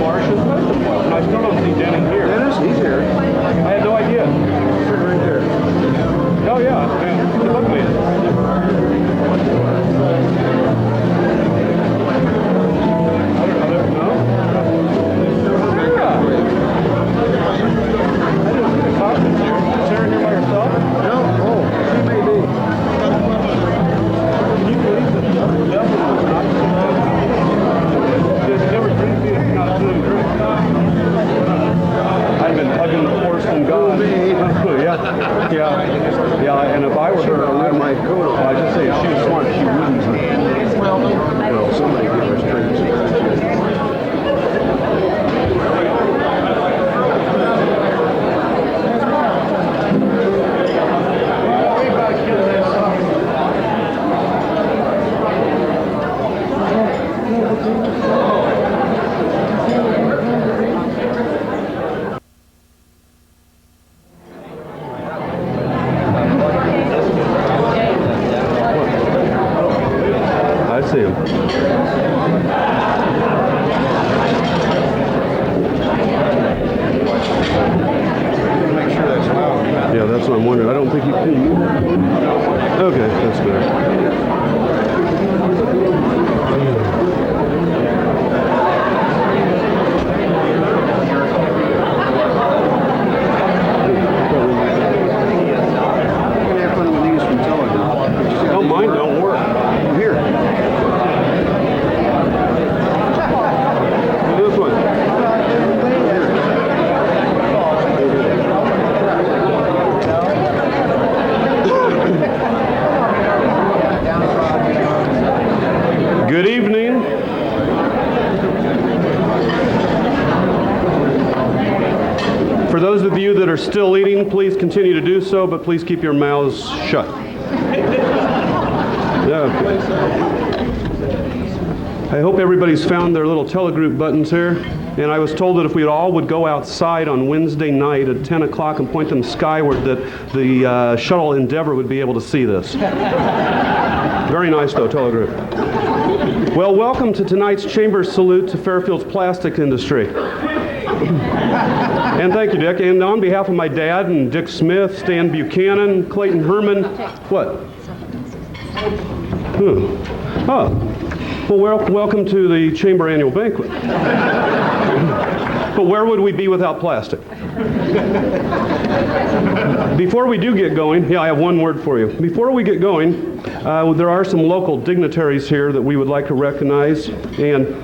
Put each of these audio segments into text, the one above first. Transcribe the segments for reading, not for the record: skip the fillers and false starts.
Marcia's husband was, and I still don't see Denny here. Dennis, he's here. I had no idea. Sitting right there. Oh yeah, look at me. Sarah here by herself? No, oh, she may be. Can you believe that the devil was not just never drink me if not doing drink? I've been forced from God. yeah, and if I were her, I might go. I just say if she was smart, she wouldn't. Well, somebody give us drinks. I see him. Make sure that's loud. Yeah, that's what I'm wondering. I don't think you can. Okay, that's better. Oh, mine don't work. Here. This one. Good evening. For those of you that are still eating, please continue to do so, but please keep your mouths shut. Yeah. I hope everybody's found their little telegroup buttons here. And I was told that if we all would go outside on Wednesday night at 10 o'clock and point them skyward, that the shuttle Endeavour would be able to see this. Very nice, though, telegroup. Well, welcome to tonight's Chamber salute to Fairfield's plastic industry. And thank you, Dick. And on behalf of my dad and Dick Smith, Stan Buchanan, Clayton Herman, what? Oh. Well, welcome to the Chamber annual banquet. But where would we be without plastic? Before we do get going, I have one word for you. Before we get going, there are some local dignitaries here that we would like to recognize. And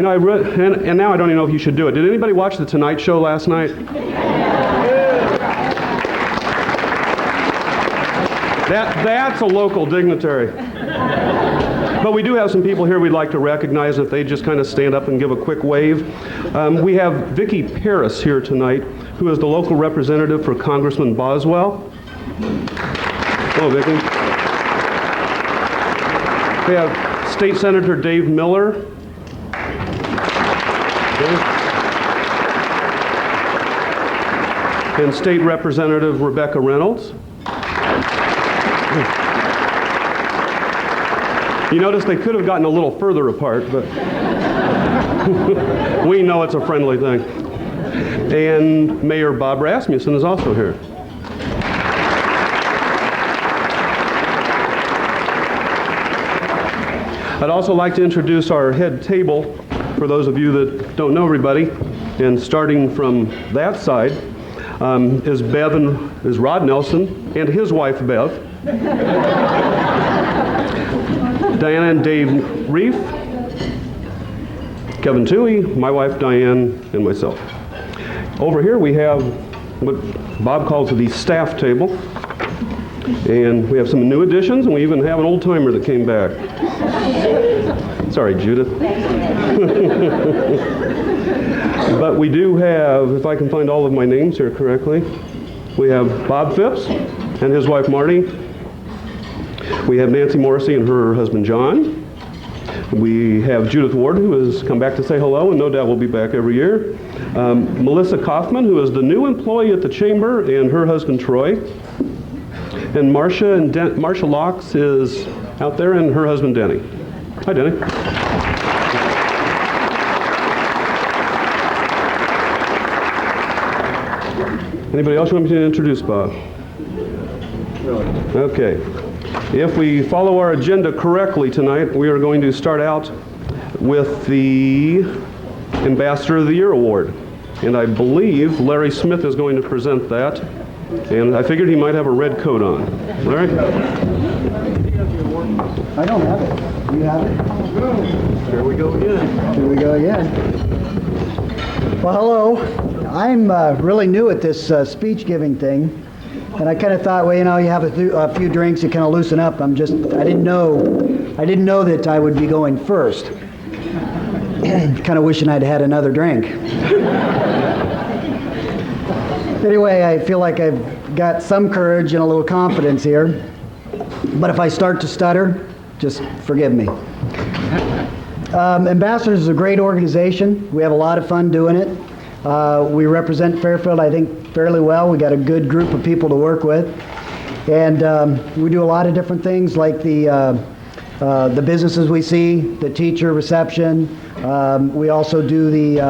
I read, and now I don't even know if you should do it. Did anybody watch the Tonight Show last night? That's a local dignitary. But we do have some people here we'd like to recognize if they just kind of stand up and give a quick wave. We have Vicki Paris here tonight, who is the local representative for Congressman Boswell. Hello, Vicki. We have State Senator Dave Miller. And State Representative Rebecca Reynolds. You notice they could have gotten a little further apart, but we know it's a friendly thing. And Mayor Bob Rasmussen is also here. I'd also like to introduce our head table for those of you that don't know everybody. And starting from that side is Rod Nelson and his wife Bev. Diana and Dave Rieff, Kevin Toohey, my wife Diane, and myself. Over here we have what Bob calls the staff table. And we have some new additions, and we even have an old timer that came back. Sorry, Judith. But we do have, if I can find all of my names here correctly, we have Bob Phipps and his wife Marty. We have Nancy Morrissey and her husband John. We have Judith Ward, who has come back to say hello, and no doubt will be back every year. Melissa Kaufman, who is the new employee at the Chamber, and her husband Troy. And Marcia Locks is out there, and her husband Denny. Hi, Denny. Anybody else want me to introduce Bob? Okay. If we follow our agenda correctly tonight, we are going to start out with the Ambassador of the Year Award. And I believe Larry Smith is going to present that. And I figured he might have a red coat on. Larry? I don't have it. Do you have it? Here we go again. Here we go again. Well, hello. I'm really new at this speech giving thing. And I kind of thought, well, you know, you have a few drinks, you kind of loosen up. I didn't know that I would be going first. Kind of wishing I'd had another drink. Anyway, I feel like I've got some courage and a little confidence here. But if I start to stutter, just forgive me. Ambassadors is a great organization. We have a lot of fun doing it. We represent Fairfield, I think, fairly well. We got a good group of people to work with. And we do a lot of different things like the businesses we see, the teacher reception. We also do the,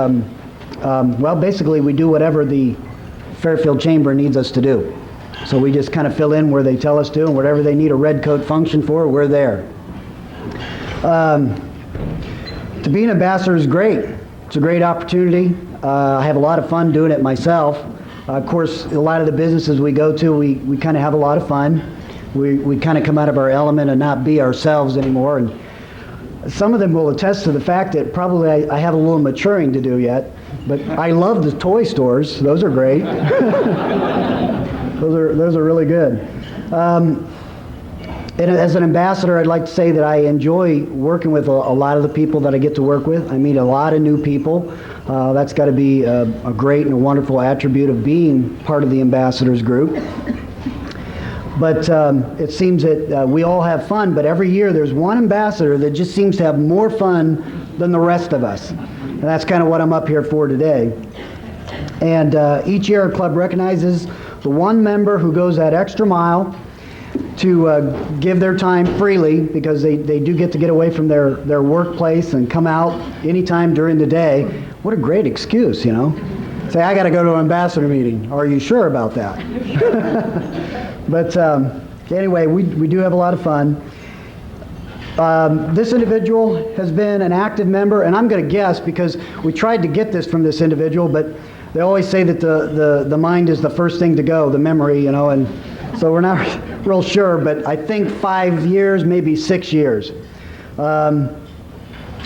well, basically we do whatever the Fairfield Chamber needs us to do. So we just kind of fill in where they tell us to, and whatever they need a red coat function for, we're there. To be an ambassador is great. It's a great opportunity. I have a lot of fun doing it myself. Of course, a lot of the businesses we go to, we kind of have a lot of fun. We kind of come out of our element and not be ourselves anymore. And some of them will attest to the fact that probably I have a little maturing to do yet. But I love the toy stores. Those are great. Those are really good. And as an ambassador, I'd like to say that I enjoy working with a lot of the people that I get to work with. I meet a lot of new people. That's got to be a great and a wonderful attribute of being part of the ambassadors group. But it seems that we all have fun, but every year there's one ambassador that just seems to have more fun than the rest of us. And that's kind of what I'm up here for today. And each year our club recognizes the one member who goes that extra mile to give their time freely, because they do get to get away from their workplace and come out anytime during the day. What a great excuse, you know. Say, I got to go to an ambassador meeting. Are you sure about that? But anyway, we do have a lot of fun. This individual has been an active member, and I'm going to guess because we tried to get this from this individual, but they always say that the mind is the first thing to go, the memory, you know, and so we're not real sure, but I think 5 years, maybe 6 years.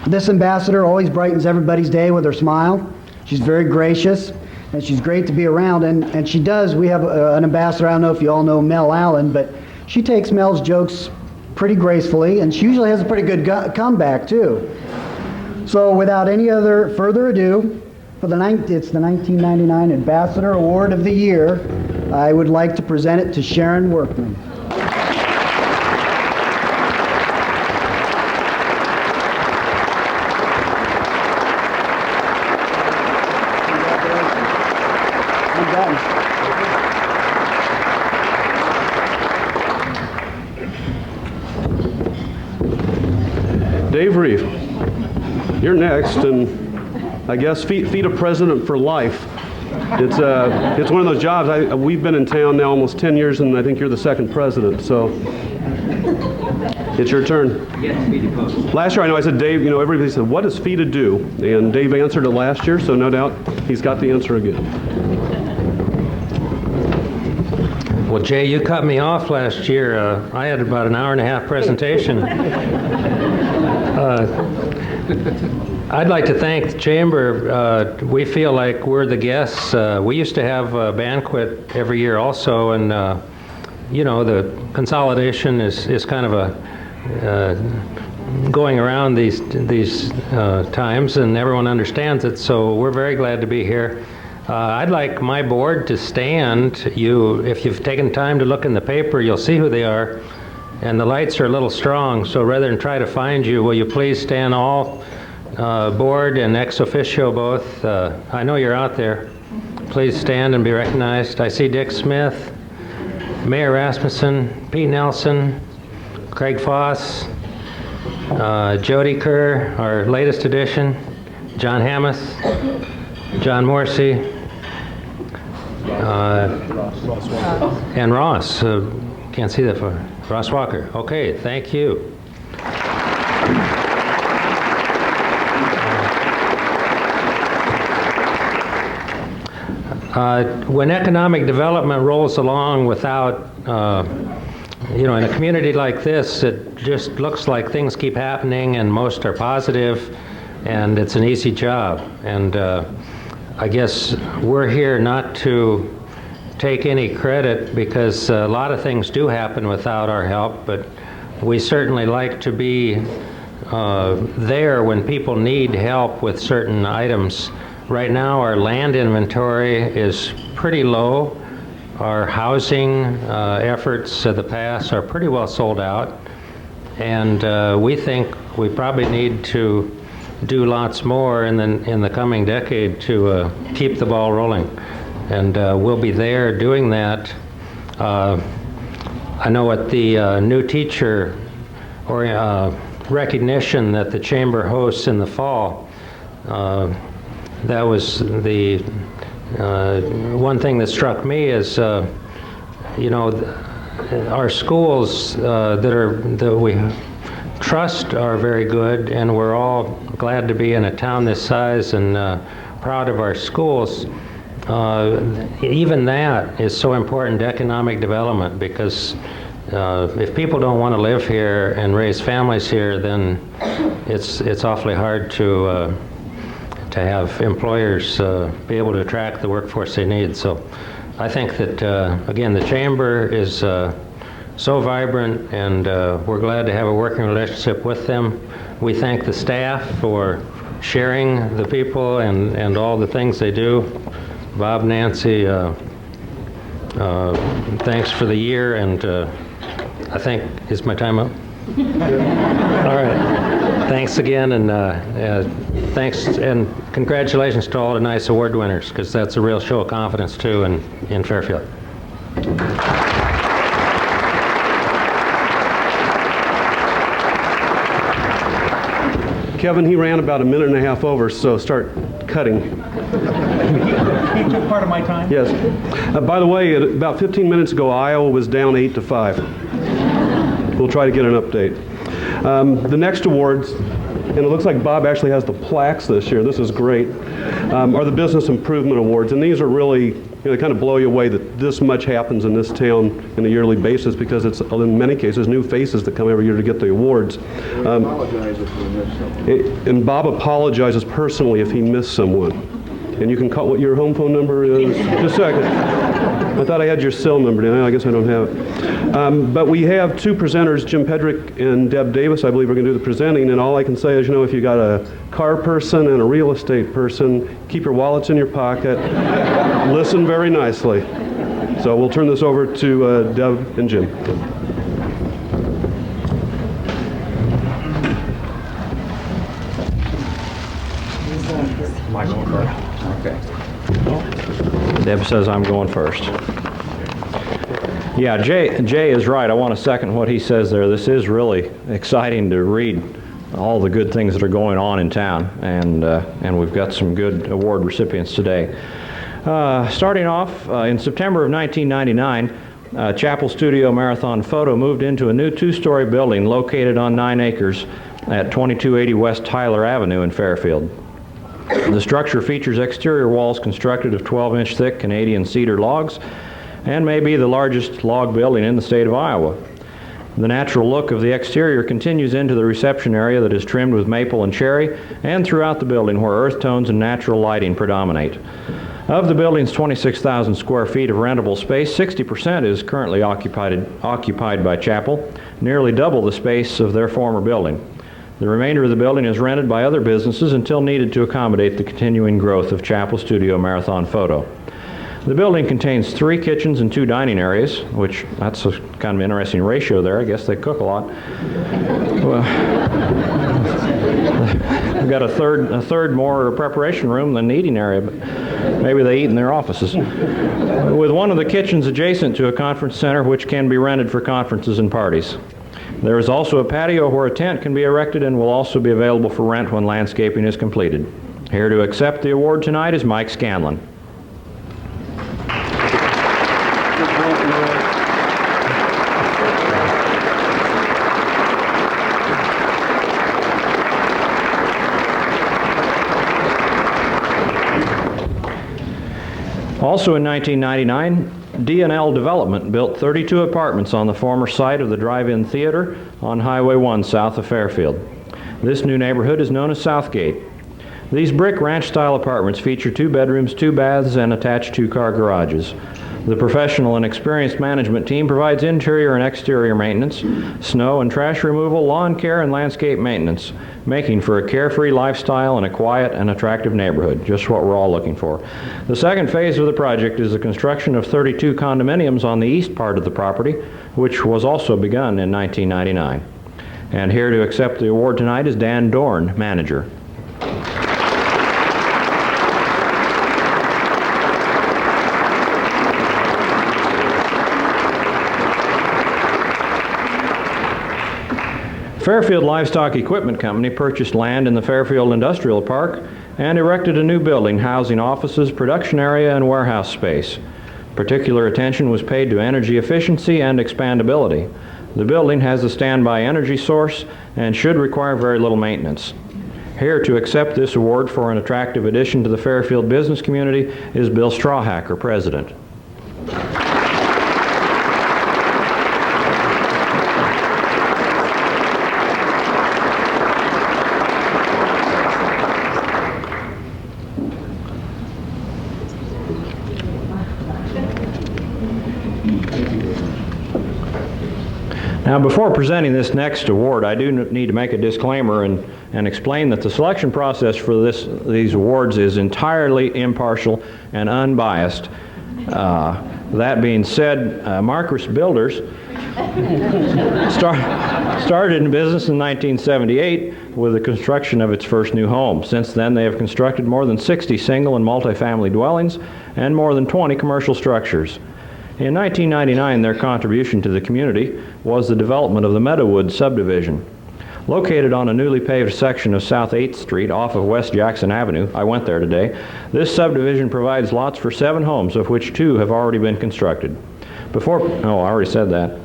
This ambassador always brightens everybody's day with her smile. She's very gracious, and she's great to be around, and she does. We have an ambassador, I don't know if you all know Mel Allen, but she takes Mel's jokes pretty gracefully, and she usually has a pretty good comeback too. So without any further ado, it's the 1999 Ambassador Award of the Year. I would like to present it to Sharon Workman. Dave Rieff, you're next, and I guess FEDA president for life. It's one of those jobs. We've been in town now almost 10 years, and I think you're the second president, so it's your turn. Last year, I know I said, Dave, you know, everybody said, what does FEDA do? And Dave answered it last year, so no doubt he's got the answer again. Well, Jay, you cut me off last year. I had about an hour-and-a-half presentation. I'd like to thank the Chamber. We feel like we're the guests. We used to have a banquet every year also, and you know, the consolidation is kind of a going around these times, and everyone understands it, so we're very glad to be here. I'd like my board to stand. If you've taken time to look in the paper, you'll see who they are, and the lights are a little strong, so rather than try to find you, will you please stand all, board and ex officio both. I know you're out there. Please stand and be recognized. I see Dick Smith, Mayor Rasmussen, Pete Nelson, Craig Foss, Jody Kerr, our latest addition, John Hamath, John Morrissey, And Ross, can't see that far. Ross Walker. Okay, thank you. When economic development rolls along without, in a community like this, it just looks like things keep happening and most are positive, and it's an easy job. And I guess we're here not to take any credit, because a lot of things do happen without our help, but we certainly like to be there when people need help with certain items. Right now our land inventory is pretty low. Our housing efforts of the past are pretty well sold out, and we think we probably need to do lots more in the coming decade to keep the ball rolling. And we'll be there doing that. I know at the new teacher recognition that the Chamber hosts in the fall, that was the one thing that struck me is, our schools that we trust are very good, and we're all glad to be in a town this size and proud of our schools. Even that is so important to economic development, because if people don't want to live here and raise families here, then it's awfully hard to have employers be able to attract the workforce they need. So I think that, again, the Chamber is so vibrant, and we're glad to have a working relationship with them. We thank the staff for sharing the people and all the things they do. Bob, Nancy, thanks for the year, and I think, is my time up? All right. Thanks again, and thanks and congratulations to all the nice award winners, because that's a real show of confidence too in Fairfield. Kevin, he ran about a minute and a half over, so start cutting. He took part of my time? Yes. By the way, about 15 minutes ago, Iowa was down 8-5. We'll try to get an update. The next awards, and it looks like Bob actually has the plaques this year. This is great. Are the Business Improvement Awards, and these are really, they kind of blow you away that this much happens in this town on a yearly basis, because it's, in many cases, new faces that come every year to get the awards. Apologize if we missed something. And Bob apologizes personally if he missed someone. And you can call what your home phone number is. Just a second. I thought I had your cell number down. I guess I don't have it. But we have two presenters, Jim Pedrick and Deb Davis, I believe, are going to do the presenting. And all I can say is, if you got a car person and a real estate person, keep your wallets in your pocket. Listen very nicely. So we'll turn this over to Deb and Jim. Am I going first? Okay. Deb says I'm going first. Yeah, Jay is right. I want to second what he says there. This is really exciting to read all the good things that are going on in town, and we've got some good award recipients today. Starting off, in September of 1999, Chapel Studio Marathon Photo moved into a new two-story building located on 9 acres at 2280 West Tyler Avenue in Fairfield. The structure features exterior walls constructed of 12-inch thick Canadian cedar logs and may be the largest log building in the state of Iowa. The natural look of the exterior continues into the reception area that is trimmed with maple and cherry, and throughout the building where earth tones and natural lighting predominate. Of the building's 26,000 square feet of rentable space, 60% is currently occupied by Chapel, nearly double the space of their former building. The remainder of the building is rented by other businesses until needed to accommodate the continuing growth of Chapel Studio Marathon Photo. The building contains 3 kitchens and 2 dining areas, which that's a kind of interesting ratio there. I guess they cook a lot. Well, we've got a third more preparation room than the eating area, but maybe they eat in their offices. With one of the kitchens adjacent to a conference center, which can be rented for conferences and parties. There is also a patio where a tent can be erected and will also be available for rent when landscaping is completed. Here to accept the award tonight is Mike Scanlon. Also in 1999, D&L Development built 32 apartments on the former site of the Drive-In Theater on Highway 1 south of Fairfield. This new neighborhood is known as Southgate. These brick ranch-style apartments feature 2 bedrooms, 2 baths, and attached 2-car garages. The professional and experienced management team provides interior and exterior maintenance, snow and trash removal, lawn care, and landscape maintenance, making for a carefree lifestyle and a quiet and attractive neighborhood, just what we're all looking for. The second phase of the project is the construction of 32 condominiums on the east part of the property, which was also begun in 1999. And here to accept the award tonight is Dan Dorn, manager. Fairfield Livestock Equipment Company purchased land in the Fairfield Industrial Park and erected a new building housing offices, production area, and warehouse space. Particular attention was paid to energy efficiency and expandability. The building has a standby energy source and should require very little maintenance. Here to accept this award for an attractive addition to the Fairfield business community is Bill Strawhacker, President. Now, before presenting this next award, I do need to make a disclaimer and explain that the selection process for these awards is entirely impartial and unbiased. That being said, Marcus Builders started in business in 1978 with the construction of its first new home. Since then, they have constructed more than 60 single and multifamily dwellings and more than 20 commercial structures. In 1999, their contribution to the community was the development of the Meadowwood subdivision. Located on a newly paved section of South 8th Street off of West Jackson Avenue, I went there today, this subdivision provides lots for 7 homes, of which 2 have already been constructed. I already said that.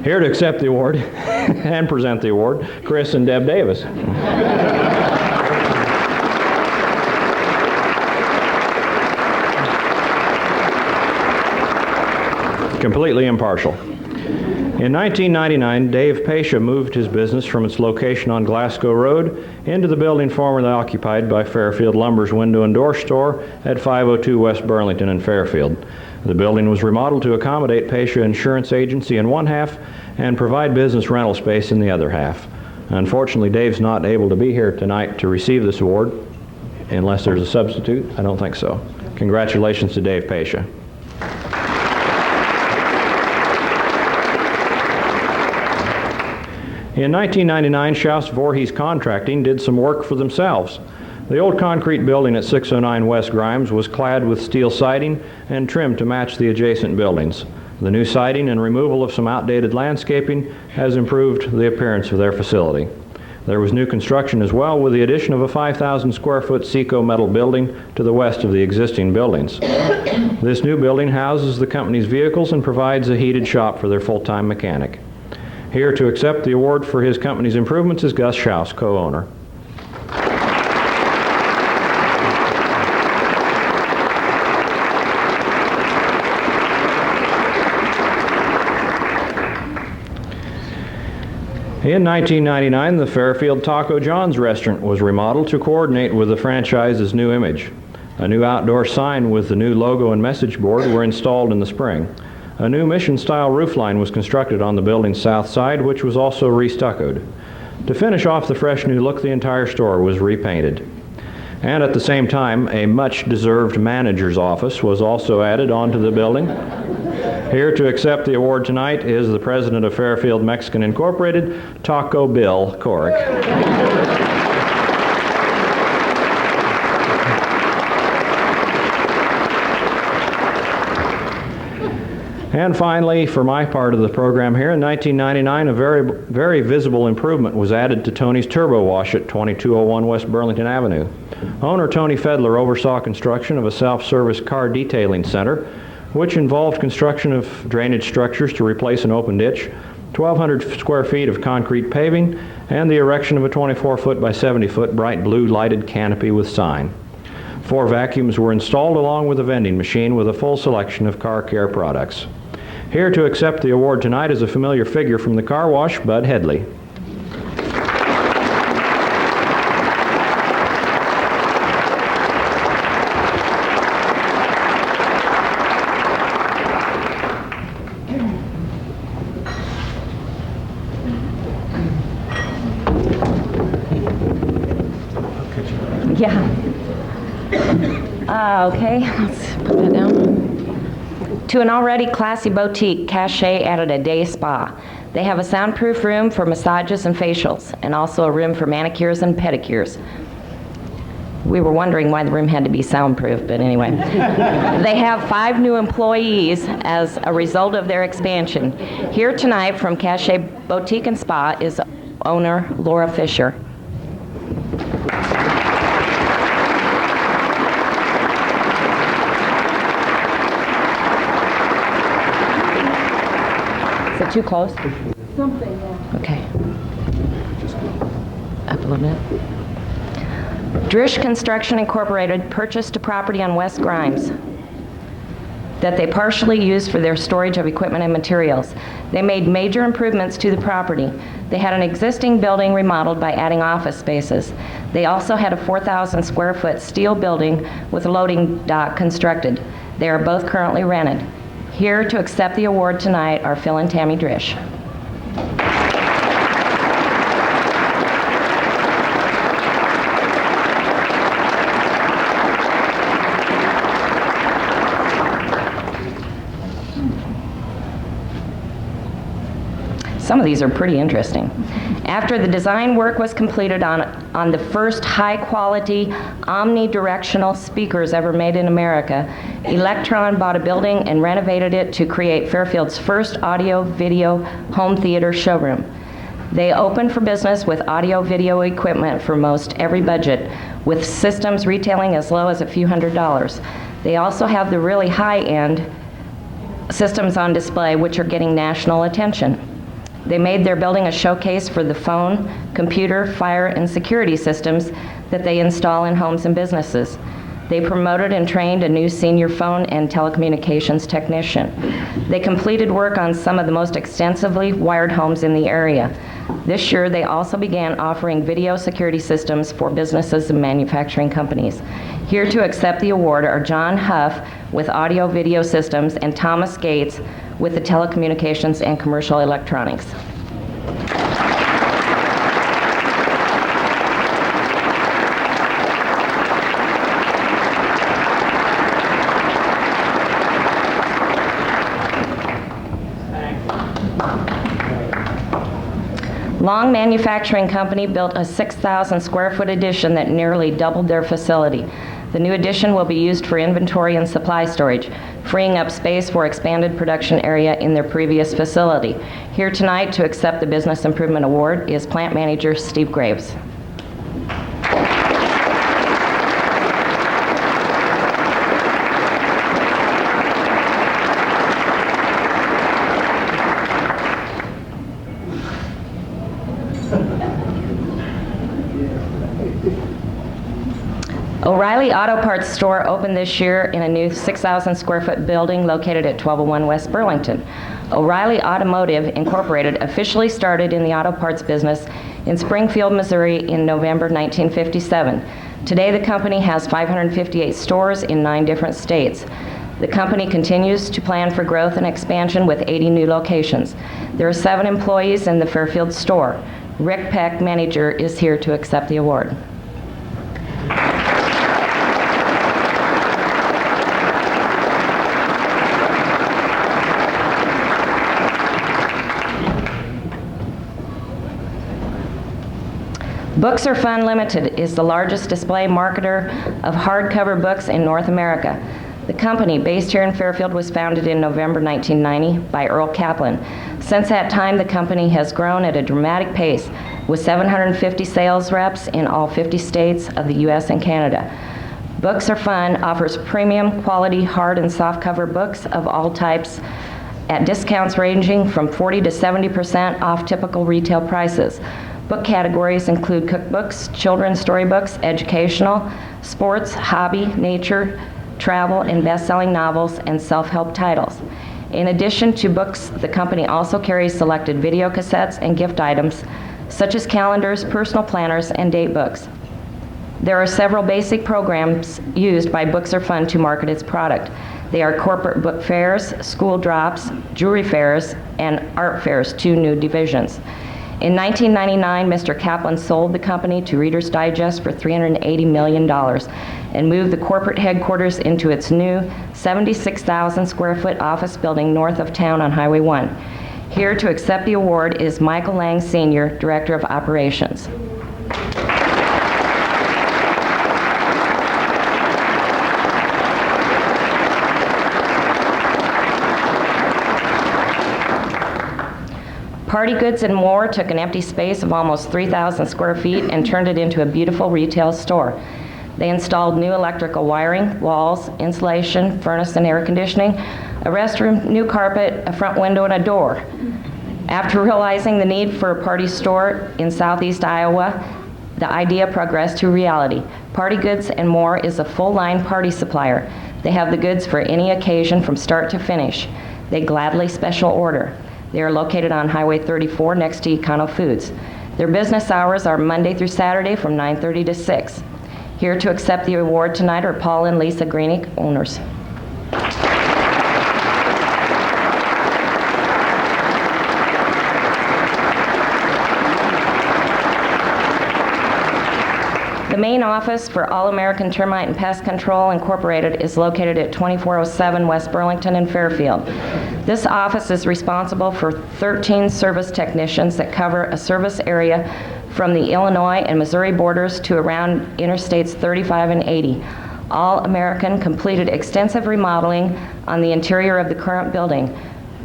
Here to accept the award and present the award, Chris and Deb Davis. Completely impartial. In 1999, Dave Pasha moved his business from its location on Glasgow Road into the building formerly occupied by Fairfield Lumber's window and door store at 502 West Burlington in Fairfield. The building was remodeled to accommodate Pasha Insurance Agency in one half and provide business rental space in the other half. Unfortunately, Dave's not able to be here tonight to receive this award, unless there's a substitute. I don't think so. Congratulations to Dave Pasha. In 1999, Schaus Voorhees Contracting did some work for themselves. The old concrete building at 609 West Grimes was clad with steel siding and trimmed to match the adjacent buildings. The new siding and removal of some outdated landscaping has improved the appearance of their facility. There was new construction as well, with the addition of a 5,000 square foot Seco metal building to the west of the existing buildings. This new building houses the company's vehicles and provides a heated shop for their full-time mechanic. Here to accept the award for his company's improvements is Gus Schaus, co-owner. In 1999, the Fairfield Taco John's restaurant was remodeled to coordinate with the franchise's new image. A new outdoor sign with the new logo and message board were installed in the spring. A new mission-style roofline was constructed on the building's south side, which was also restuccoed. To finish off the fresh new look, the entire store was repainted. And at the same time, a much-deserved manager's office was also added onto the building. Here to accept the award tonight is the president of Fairfield Mexican Incorporated, Taco Bill Korick. And finally, for my part of the program here, in 1999, a very visible improvement was added to Tony's Turbo Wash at 2201 West Burlington Avenue. Owner Tony Fedler oversaw construction of a self-service car detailing center, which involved construction of drainage structures to replace an open ditch, 1,200 square feet of concrete paving, and the erection of a 24-foot by 70-foot bright blue lighted canopy with sign. 4 vacuums were installed along with a vending machine with a full selection of car care products. Here to accept the award tonight is a familiar figure from the car wash, Bud Headley. Yeah. Okay, let's put that down. To an already classy boutique, Cachet added a day spa. They have a soundproof room for massages and facials, and also a room for manicures and pedicures. We were wondering why the room had to be soundproof, but anyway. They have 5 new employees as a result of their expansion. Here tonight from Cachet Boutique and Spa is owner Laura Fisher. Is it too close? Something, yeah. Okay. Up a little bit. Drish Construction Incorporated purchased a property on West Grimes that they partially used for their storage of equipment and materials. They made major improvements to the property. They had an existing building remodeled by adding office spaces. They also had a 4,000 square foot steel building with a loading dock constructed. They are both currently rented. Here to accept the award tonight are Phil and Tammy Drish. Some of these are pretty interesting. After the design work was completed on the first high-quality omnidirectional speakers ever made in America, Electron bought a building and renovated it to create Fairfield's first audio-video home theater showroom. They opened for business with audio-video equipment for most every budget, with systems retailing as low as a few $100s. They also have the really high-end systems on display, which are getting national attention. They made their building a showcase for the phone, computer, fire, and security systems that they install in homes and businesses. They promoted and trained a new senior phone and telecommunications technician. They completed work on some of the most extensively wired homes in the area. This year, they also began offering video security systems for businesses and manufacturing companies. Here to accept the award are John Huff with Audio Video Systems and Thomas Gates with the Telecommunications and Commercial Electronics. Long Manufacturing Company built a 6,000 square foot addition that nearly doubled their facility. The new addition will be used for inventory and supply storage, freeing up space for expanded production area in their previous facility. Here tonight to accept the Business Improvement Award is plant manager Steve Graves. O'Reilly Auto Parts store opened this year in a new 6,000 square foot building located at 1201 West Burlington. O'Reilly Automotive Incorporated officially started in the auto parts business in Springfield, Missouri in November 1957. Today the company has 558 stores in 9 different states. The company continues to plan for growth and expansion with 80 new locations. There are 7 employees in the Fairfield store. Rick Peck, manager, is here to accept the award. Books Are Fun Limited is the largest display marketer of hardcover books in North America. The company, based here in Fairfield, was founded in November 1990 by Earl Kaplan. Since that time, the company has grown at a dramatic pace, with 750 sales reps in all 50 states of the U.S. and Canada. Books Are Fun offers premium quality hard and soft cover books of all types at discounts ranging from 40 to 70% off typical retail prices. Book categories include cookbooks, children's storybooks, educational, sports, hobby, nature, travel, and best-selling novels and self-help titles. In addition to books, the company also carries selected video cassettes and gift items, such as calendars, personal planners, and date books. There are several basic programs used by Books Are Fun to market its product. They are corporate book fairs, school drops, jewelry fairs, and art fairs, 2 new divisions. In 1999, Mr. Kaplan sold the company to Reader's Digest for $380 million and moved the corporate headquarters into its new 76,000 square foot office building north of town on Highway 1. Here to accept the award is Michael Lang Sr., Director of Operations. Party Goods and More took an empty space of almost 3,000 square feet and turned it into a beautiful retail store. They installed new electrical wiring, walls, insulation, furnace and air conditioning, a restroom, new carpet, a front window, and a door. After realizing the need for a party store in southeast Iowa, the idea progressed to reality. Party Goods and More is a full-line party supplier. They have the goods for any occasion from start to finish. They gladly special order. They are located on Highway 34 next to Econo Foods. Their business hours are Monday through Saturday from 9:30 to 6. Here to accept the award tonight are Paul and Lisa Greenick, owners. The main office for All American Termite and Pest Control Incorporated is located at 2407 West Burlington in Fairfield. This office is responsible for 13 service technicians that cover a service area from the Illinois and Missouri borders to around Interstates 35 and 80. All American completed extensive remodeling on the interior of the current building,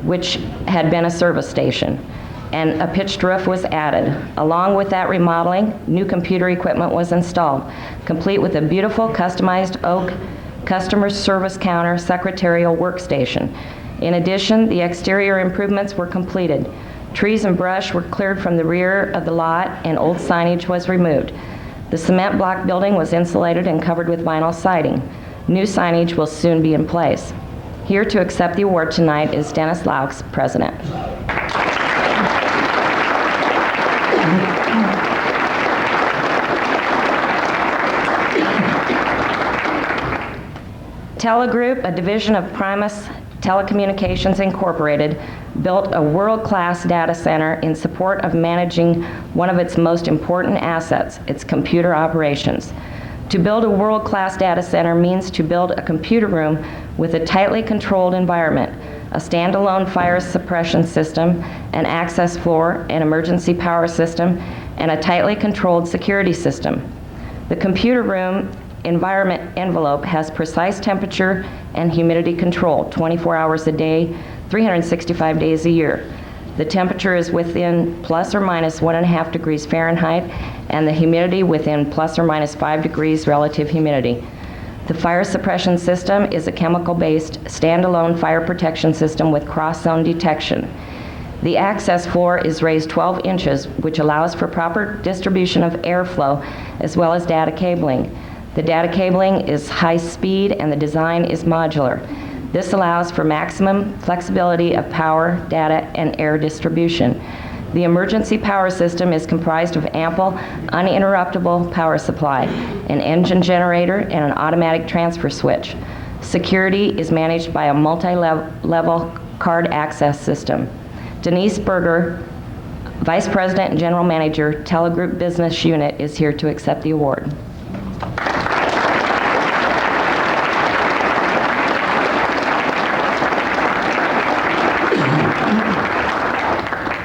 which had been a service station, and a pitched roof was added. Along with that remodeling, new computer equipment was installed, complete with a beautiful customized oak customer service counter secretarial workstation. In addition, the exterior improvements were completed. Trees and brush were cleared from the rear of the lot and old signage was removed. The cement block building was insulated and covered with vinyl siding. New signage will soon be in place. Here to accept the award tonight is Dennis Laux, President. Telegroup, a division of Primus Telecommunications Incorporated, built a world-class data center in support of managing one of its most important assets, its computer operations. To build a world-class data center means to build a computer room with a tightly controlled environment, a standalone fire suppression system, an access floor, an emergency power system, and a tightly controlled security system. The computer room environment envelope has precise temperature and humidity control 24 hours a day, 365 days a year. The temperature is within plus or minus 1.5 degrees Fahrenheit, and the humidity within plus or minus 5 degrees relative humidity. The fire suppression system is a chemical-based, standalone fire protection system with cross-zone detection. The access floor is raised 12 inches, which allows for proper distribution of airflow as well as data cabling. The data cabling is high speed and the design is modular. This allows for maximum flexibility of power, data, and air distribution. The emergency power system is comprised of ample, uninterruptible power supply, an engine generator, and an automatic transfer switch. Security is managed by a multi-level card access system. Denise Berger, Vice President and General Manager, Telegroup Business Unit, is here to accept the award.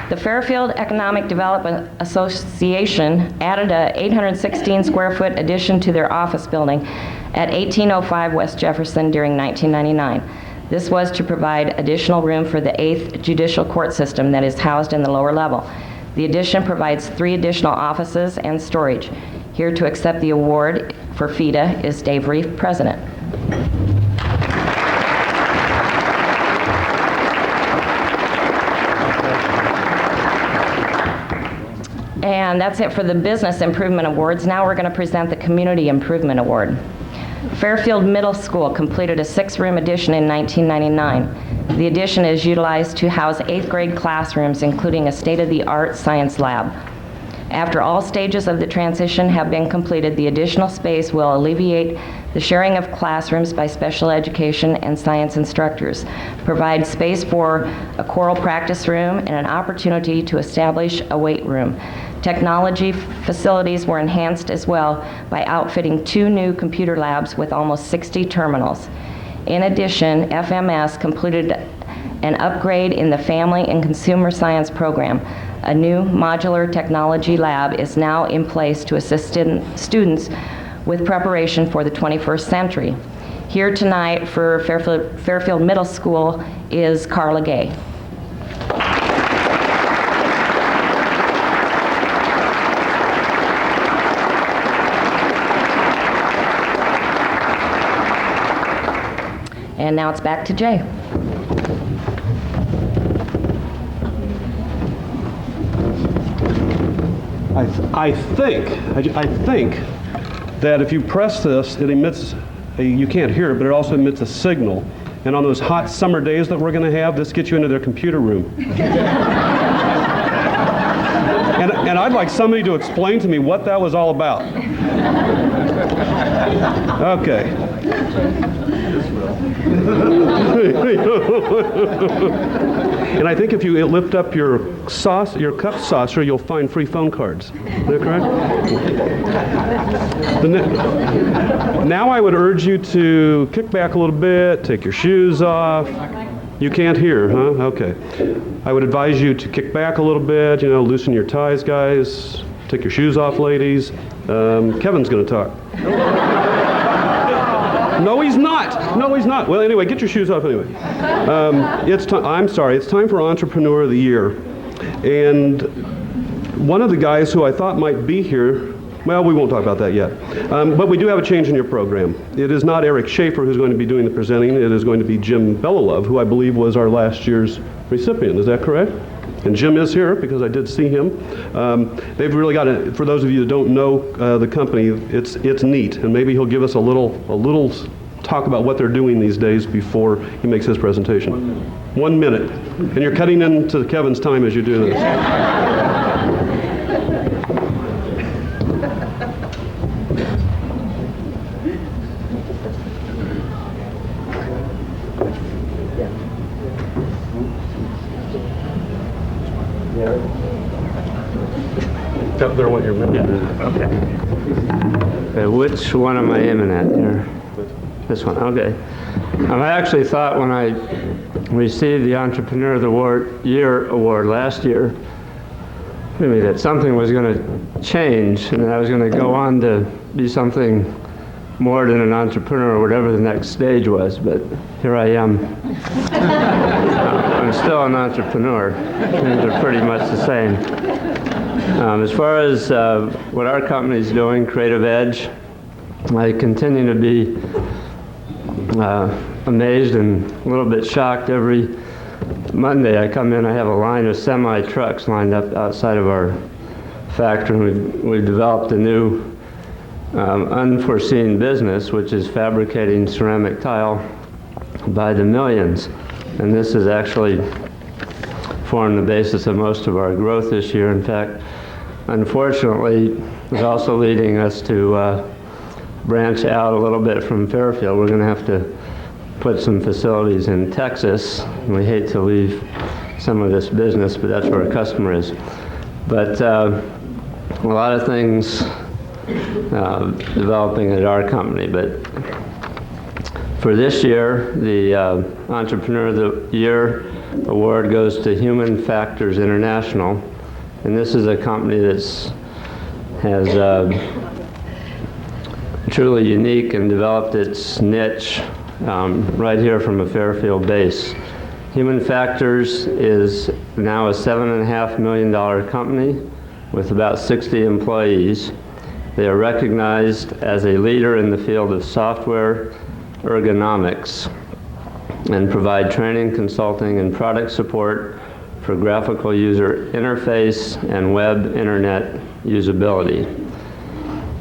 The Fairfield Economic Development Association added a 816 square foot addition to their office building at 1805 West Jefferson during 1999. This was to provide additional room for the 8th Judicial Court System that is housed in the lower level. The addition provides 3 additional offices and storage. Here to accept the award for FEDA is Dave Rieff, President. And And that's it for the Business Improvement Awards. Now we're going to present the Community Improvement Award. Fairfield Middle School completed a 6-room addition in 1999. The addition is utilized to house 8th grade classrooms, including a state-of-the-art science lab. After all stages of the transition have been completed, the additional space will alleviate the sharing of classrooms by special education and science instructors, provide space for a choral practice room, and an opportunity to establish a weight room. Technology facilities were enhanced as well by outfitting 2 new computer labs with almost 60 terminals. In addition, FMS completed an upgrade in the Family and Consumer Science program. A new modular technology lab is now in place to assist students with preparation for the 21st century. Here tonight for Fairfield Middle School is Carla Gay. And now it's back to Jay. I think that if you press this, it emits you can't hear it, but it also emits a signal. And on those hot summer days that we're going to have, this gets you into their computer room. And I'd like somebody to explain to me what that was all about. Okay. And I think if you lift up your cup saucer, you'll find free phone cards. Is that correct? Now I would urge you to kick back a little bit, take your shoes off. You can't hear, huh? Okay. I would advise you to kick back a little bit, loosen your ties, guys. Take your shoes off, ladies. Kevin's going to talk. No, he's not. No, he's not. Well, anyway, get your shoes off anyway. It's time for Entrepreneur of the Year. And one of the guys who I thought might be here, well, we won't talk about that yet. But we do have a change in your program. It is not Eric Schaefer who's going to be doing the presenting. It is going to be Jim Bellalove, who I believe was our last year's recipient. Is that correct? And Jim is here because I did see him. They've really got it. For those of you that don't know the company, it's neat, and maybe he'll give us a little talk about what they're doing these days before he makes his presentation. 1 minute, and you're cutting into Kevin's time as you do this. Up there, what you're minute. Okay, which one am I aiming at here? This one, okay. I actually thought when I received the Entrepreneur of the Year award last year, maybe that something was going to change and that I was going to go on to be something more than an entrepreneur or whatever the next stage was, but here I am. I'm still an entrepreneur. Things are pretty much the same. As far as what our company is doing, Creative Edge, I continue to be amazed and a little bit shocked. Every Monday I come in, I have a line of semi-trucks lined up outside of our factory, and we've developed a new unforeseen business, which is fabricating ceramic tile by the millions. And this has actually formed the basis of most of our growth this year. In fact, unfortunately, it's also leading us to branch out a little bit from Fairfield. We're going to have to put some facilities in Texas. And we hate to leave some of this business, but that's where our customer is. But a lot of things developing at our company. But for this year, the Entrepreneur of the Year award goes to Human Factors International. And this is a company that's truly unique and developed its niche right here from a Fairfield base. Human Factors is now a $7.5 million company with about 60 employees. They are recognized as a leader in the field of software ergonomics and provide training, consulting, and product support for graphical user interface and web internet usability.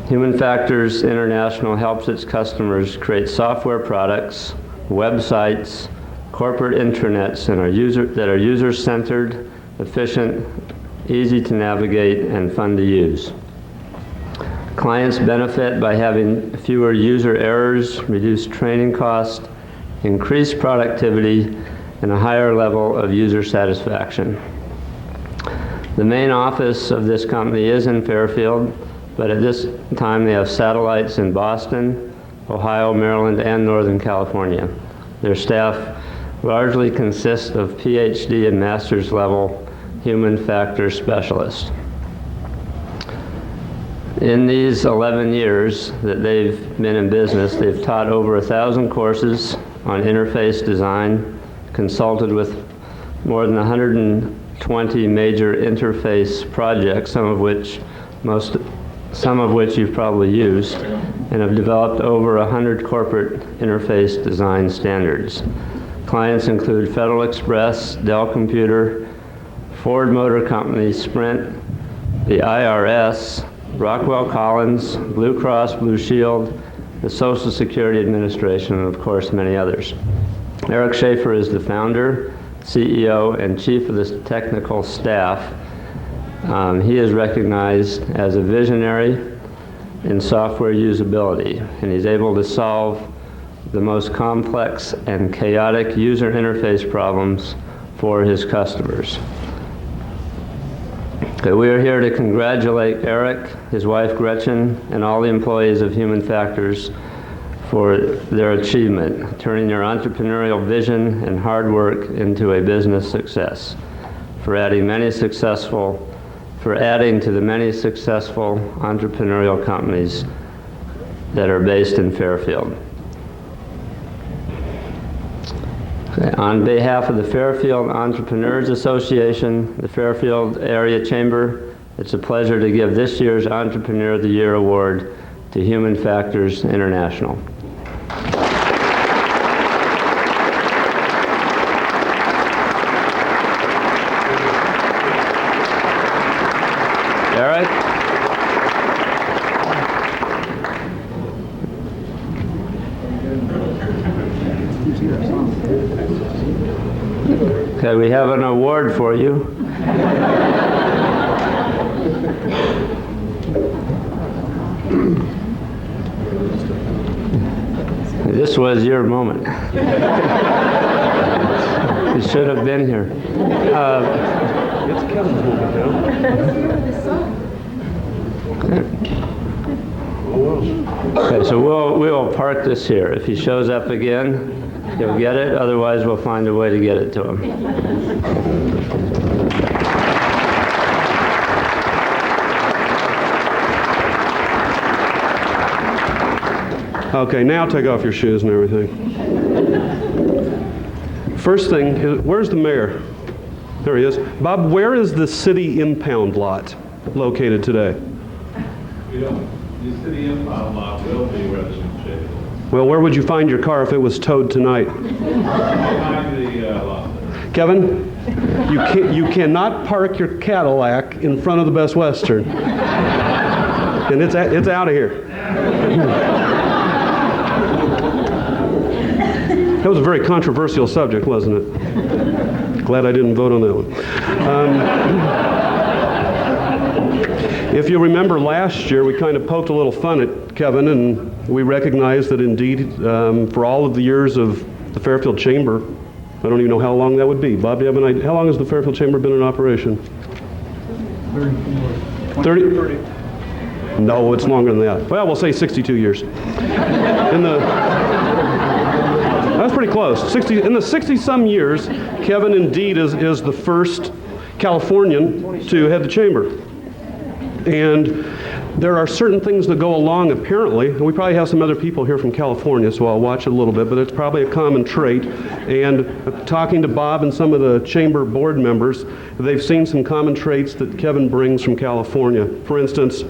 Human Factors International helps its customers create software products, websites, corporate intranets that are user-centered, efficient, easy to navigate, and fun to use. Clients benefit by having fewer user errors, reduced training costs, increased productivity, and a higher level of user satisfaction. The main office of this company is in Fairfield, but at this time they have satellites in Boston, Ohio, Maryland, and Northern California. Their staff largely consists of PhD and master's level human factors specialists. In these 11 years that they've been in business, they've taught over 1,000 courses on interface design, consulted with more than 120 major interface projects, some of which you've probably used, and have developed over 100 corporate interface design standards. Clients include Federal Express, Dell Computer, Ford Motor Company, Sprint, the IRS, Rockwell Collins, Blue Cross Blue Shield, the Social Security Administration, and of course many others. Eric Schaefer is the founder, CEO, and chief of the technical staff. He is recognized as a visionary in software usability, and he's able to solve the most complex and chaotic user interface problems for his customers. Okay, we are here to congratulate Eric, his wife Gretchen, and all the employees of Human Factors for their achievement, turning their entrepreneurial vision and hard work into a business success, for adding to the many successful entrepreneurial companies that are based in Fairfield. Okay, on behalf of the Fairfield Entrepreneurs Association, the Fairfield Area Chamber, it's a pleasure to give this year's Entrepreneur of the Year Award to Human Factors International. Eric? Okay, we have an award for you. This was your moment. You should have been here. It's Kevin's moment now. Okay, so we'll park this here. If he shows up again, he'll get it. Otherwise, we'll find a way to get it to him. Okay, now take off your shoes and everything. First thing is, where's the mayor? There he is. Bob, where is the city impound lot located today? The city impound lot will be where the shade is. Well, where would you find your car if it was towed tonight? Behind the lot. Kevin, you cannot park your Cadillac in front of the Best Western. And it's out of here. That was a very controversial subject, wasn't it? Glad I didn't vote on that one. If you remember last year, we kind of poked a little fun at Kevin, and we recognized that indeed, for all of the years of the Fairfield Chamber, I don't even know how long that would be. Bob, do you have an idea? How long has the Fairfield Chamber been in operation? 30? No, it's longer than that. Well, we'll say 62 years. That's pretty close. In the 60-some years, Kevin indeed is the first Californian to head the chamber. And there are certain things that go along, apparently, and we probably have some other people here from California, so I'll watch it a little bit, but it's probably a common trait. And talking to Bob and some of the chamber board members, they've seen some common traits that Kevin brings from California. For instance,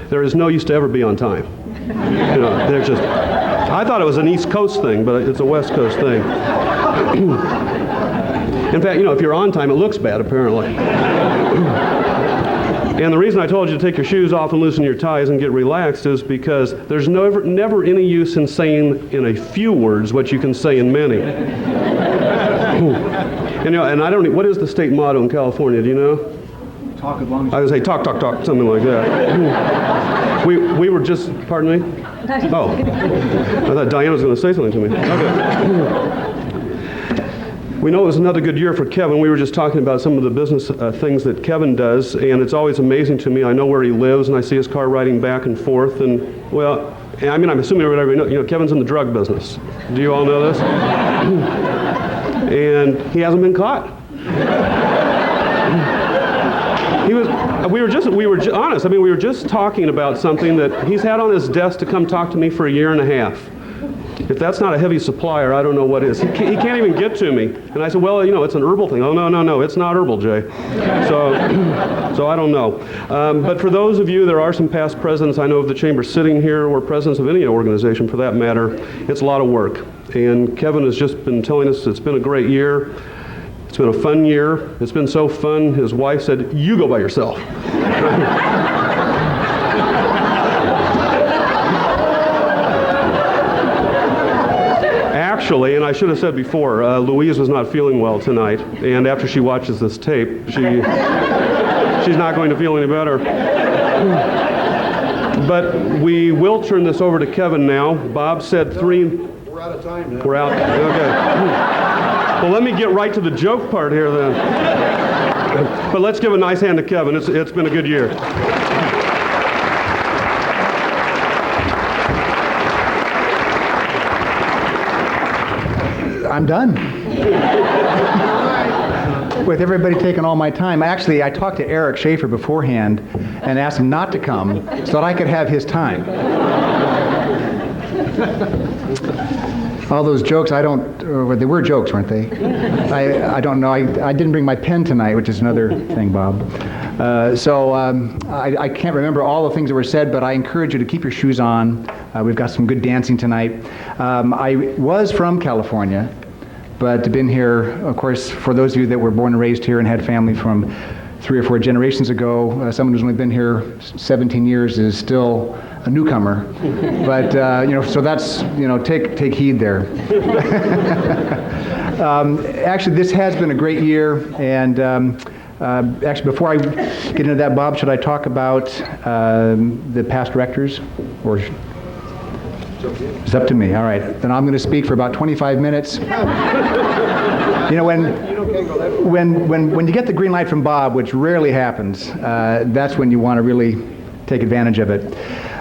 there is no use to ever be on time. There's just, I thought it was an East Coast thing, but it's a West Coast thing. In fact, if you're on time, it looks bad, apparently. And the reason I told you to take your shoes off and loosen your ties and get relaxed is because there's never any use in saying in a few words what you can say in many. You know, and I don't. What is the state motto in California? Do you know? Talk as long as I would say talk, talk, talk, something like that. we were just. Pardon me. Oh, I thought Diana was going to say something to me. Okay. We know it was another good year for Kevin. We were just talking about some of the business things that Kevin does, and it's always amazing to me. I know where he lives, and I see his car riding back and forth. And well, I mean, I'm assuming everybody knows. You know, Kevin's in the drug business. Do you all know this? And he hasn't been caught. We were honest. I mean, we were just talking about something that he's had on his desk to come talk to me for a year and a half. If that's not a heavy supplier, I don't know what is. He can't even get to me. And I said, well, you know, it's an herbal thing. Oh, no, it's not herbal, Jay. So I don't know. But for those of you, there are some past presidents I know of the Chamber sitting here, or presidents of any organization for that matter. It's a lot of work. And Kevin has just been telling us it's been a great year. It's been a fun year. It's been so fun, his wife said, you go by yourself. Actually, and I should have said before, Louise was not feeling well tonight, and after she watches this tape, she's not going to feel any better. But we will turn this over to Kevin now. Bob said 3... We're out of time now. We're out. Okay. Well, let me get right to the joke part here then. But let's give a nice hand to Kevin. It's been a good year. I'm done. With everybody taking all my time. Actually, I talked to Eric Schaefer beforehand and asked him not to come so that I could have his time. All those jokes, they were jokes, weren't they? I don't know. I didn't bring my pen tonight, which is another thing, Bob. I can't remember all the things that were said, but I encourage you to keep your shoes on. We've got some good dancing tonight. I was from California, but been here, of course, for those of you that were born and raised here and had family from 3 or 4 generations ago, someone who's only been here 17 years is still a newcomer. But, so that's, take heed there. Actually, this has been a great year, and actually, before I get into that, Bob, should I talk about the past directors? Or it's up to me. All right. Then I'm going to speak for about 25 minutes. When you get the green light from Bob, which rarely happens, that's when you want to really take advantage of it.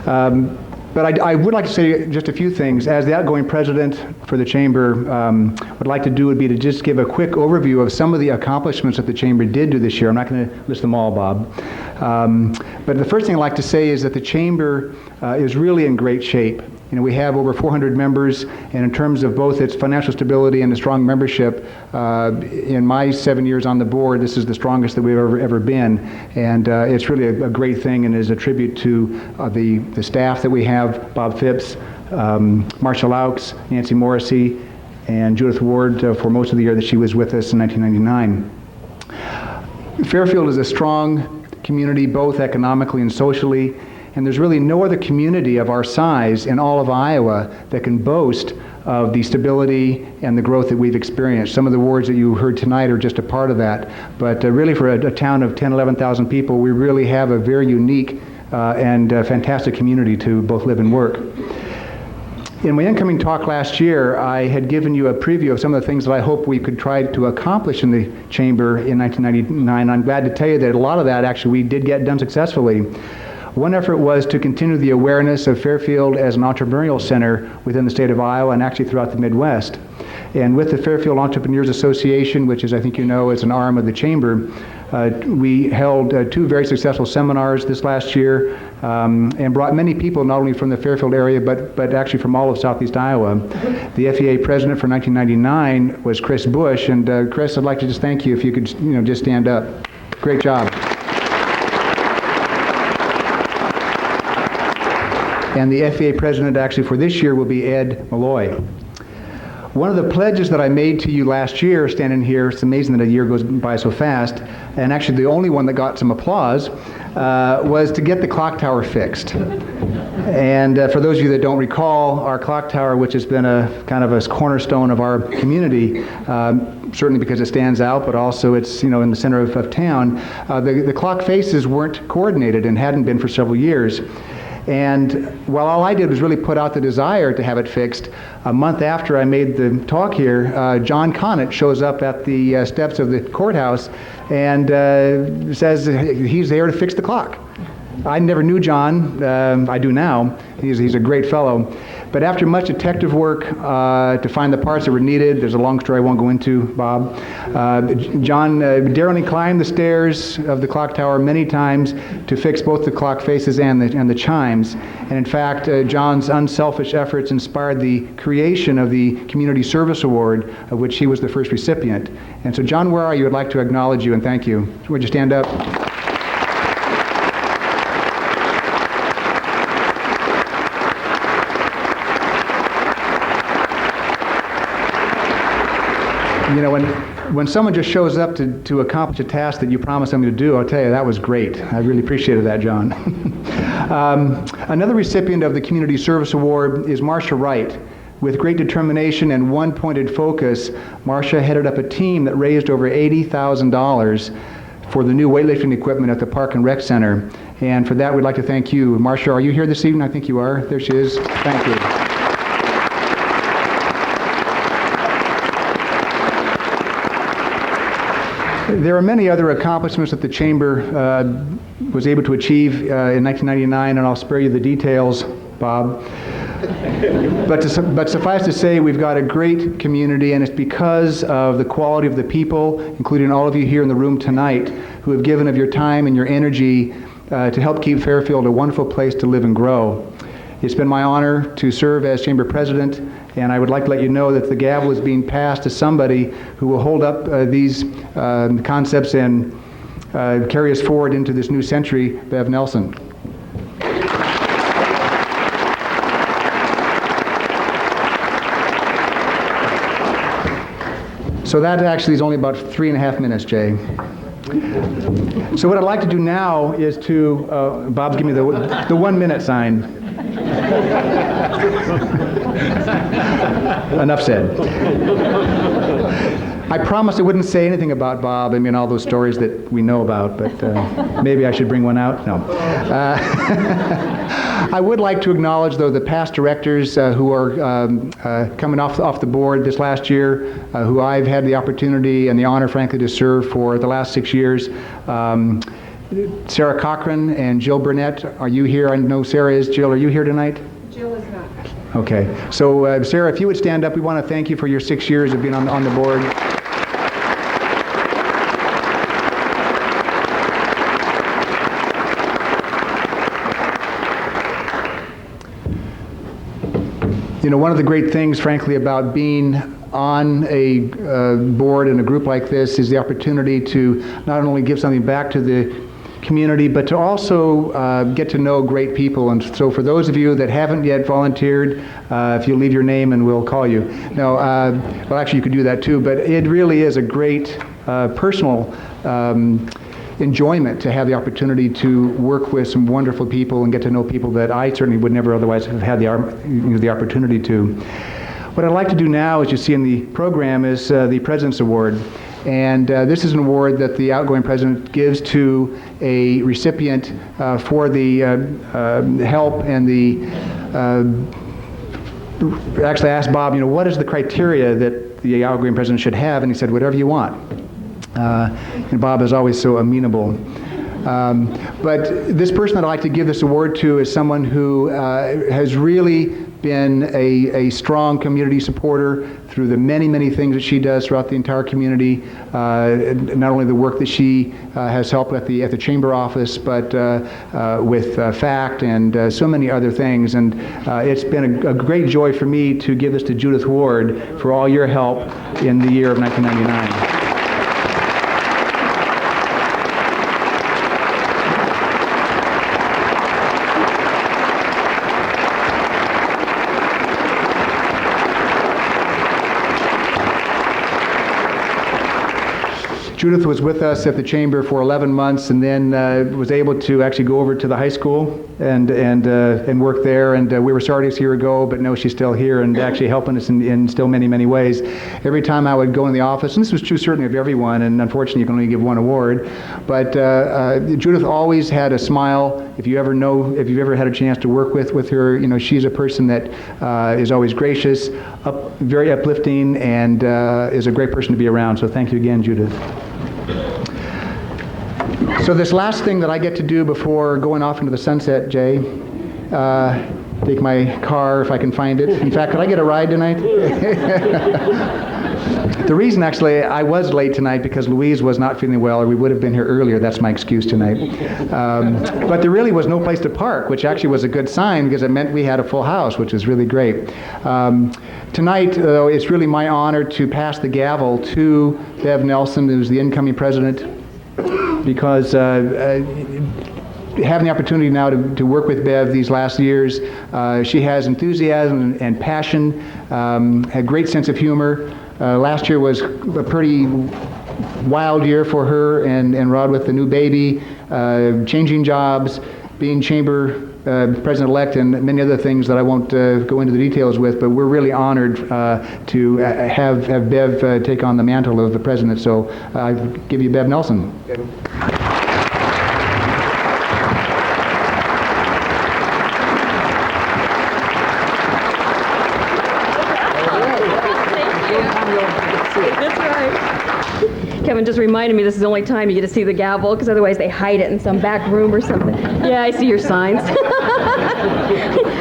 But I would like to say just a few things. As the outgoing president for the Chamber, what I'd like to do would be to just give a quick overview of some of the accomplishments that the Chamber did do this year. I'm not going to list them all, Bob. But the first thing I'd like to say is that the Chamber is really in great shape. We have over 400 members, and in terms of both its financial stability and the strong membership, in my 7 years on the board, this is the strongest that we've ever been, and it's really a great thing, and is a tribute to the staff that we have: Bob Phipps, Marcia Laux, Nancy Morrissey, and Judith Ward for most of the year that she was with us in 1999. Fairfield is a strong community, both economically and socially. And there's really no other community of our size in all of Iowa that can boast of the stability and the growth that we've experienced. Some of the words that you heard tonight are just a part of that. But really for a town of 10, 11,000 people, we really have a very unique and fantastic community to both live and work. In my incoming talk last year, I had given you a preview of some of the things that I hope we could try to accomplish in the Chamber in 1999. I'm glad to tell you that a lot of that actually we did get done successfully. One effort was to continue the awareness of Fairfield as an entrepreneurial center within the state of Iowa and actually throughout the Midwest. And with the Fairfield Entrepreneurs Association, which is, I think you know, is an arm of the Chamber, we held 2 very successful seminars this last year and brought many people, not only from the Fairfield area, but actually from all of southeast Iowa. The FEA president for 1999 was Chris Bush, and Chris, I'd like to just thank you if you could, just stand up. Great job. And the FEA president actually for this year will be Ed Malloy. One of the pledges that I made to you last year, standing here, it's amazing that a year goes by so fast, and actually the only one that got some applause, was to get the clock tower fixed. And for those of you that don't recall, our clock tower, which has been a kind of a cornerstone of our community, certainly because it stands out, but also it's in the center of town, the clock faces weren't coordinated and hadn't been for several years. And while all I did was really put out the desire to have it fixed, a month after I made the talk here, John Conant shows up at the steps of the courthouse and says he's there to fix the clock. I never knew John. I do now. He's a great fellow. But after much detective work to find the parts that were needed, there's a long story I won't go into, Bob, John daringly climbed the stairs of the clock tower many times to fix both the clock faces and the chimes. And in fact, John's unselfish efforts inspired the creation of the Community Service Award, of which he was the first recipient. And so, John, where are you? I'd like to acknowledge you and thank you. Would you stand up? When someone just shows up to accomplish a task that you promised them to do, I'll tell you, that was great. I really appreciated that, John. Another recipient of the Community Service Award is Marcia Wright. With great determination and one-pointed focus, Marcia headed up a team that raised over $80,000 for the new weightlifting equipment at the Park and Rec Center. And for that, we'd like to thank you. Marcia, are you here this evening? I think you are. There she is. Thank you. There are many other accomplishments that the Chamber was able to achieve in 1999, and I'll spare you the details, Bob. But suffice to say, we've got a great community, and it's because of the quality of the people, including all of you here in the room tonight, who have given of your time and your energy to help keep Fairfield a wonderful place to live and grow. It's been my honor to serve as Chamber President, and I would like to let you know that the gavel is being passed to somebody who will hold up these concepts and carry us forward into this new century, Bev Nelson. So that actually is only about 3.5 minutes, Jay. So what I'd like to do now is to, Bob's giving me the 1 minute sign. Enough said. I promised I wouldn't say anything about Bob. I mean, all those stories that we know about, but maybe I should bring one out. No. I would like to acknowledge, though, the past directors who are coming off the board this last year, who I've had the opportunity and the honor, frankly, to serve for the last 6 years. Sarah Cochran and Jill Burnett, are you here? I know Sarah is. Jill, are you here tonight? Jill is not. Okay. So, Sarah, if you would stand up, we want to thank you for your 6 years of being on the board. One of the great things, frankly, about being on a board in a group like this is the opportunity to not only give something back to the community, but to also get to know great people. And so for those of you that haven't yet volunteered, if you leave your name and we'll call you. No, well, actually you could do that too, but it really is a great personal enjoyment to have the opportunity to work with some wonderful people and get to know people that I certainly would never otherwise have had the opportunity to. What I'd like to do now, as you see in the program, is the President's Award. And this is an award that the outgoing president gives to a recipient for the help and the... actually, I asked Bob, what is the criteria that the outgoing president should have? And he said, whatever you want. And Bob is always so amenable. But this person that I'd like to give this award to is someone who has really been a strong community supporter through the many, many things that she does throughout the entire community. Not only the work that she has helped at the Chamber office, but with FACT and so many other things. And it's been a great joy for me to give this to Judith Ward for all your help in the year of 1999. Judith was with us at the Chamber for 11 months and then was able to actually go over to the high school and work there. And we were sorry to see her go, but no, she's still here and actually helping us in still many, many ways. Every time I would go in the office, and this was true certainly of everyone, and unfortunately you can only give one award, but Judith always had a smile. If you've ever had a chance to work with her, you know, she's a person that is always gracious, very uplifting, and is a great person to be around. So thank you again, Judith. So this last thing that I get to do before going off into the sunset, Jay, take my car if I can find it. In fact, could I get a ride tonight? The reason actually I was late tonight because Louise was not feeling well, or we would have been here earlier. That's my excuse tonight. But there really was no place to park, which actually was a good sign because it meant we had a full house, which was really great. Tonight, though, it's really my honor to pass the gavel to Bev Nelson, who's the incoming president, because having the opportunity now to work with Bev these last years, she has enthusiasm and passion, had great sense of humor. Last year was a pretty wild year for her and Rod with the new baby, changing jobs, being chamber president-elect, and many other things that I won't go into the details with, but we're really honored to have Bev take on the mantle of the president. So I give you Bev Nelson. Kevin just reminded me this is the only time you get to see the gavel, because otherwise they hide it in some back room or something. Yeah, I see your signs.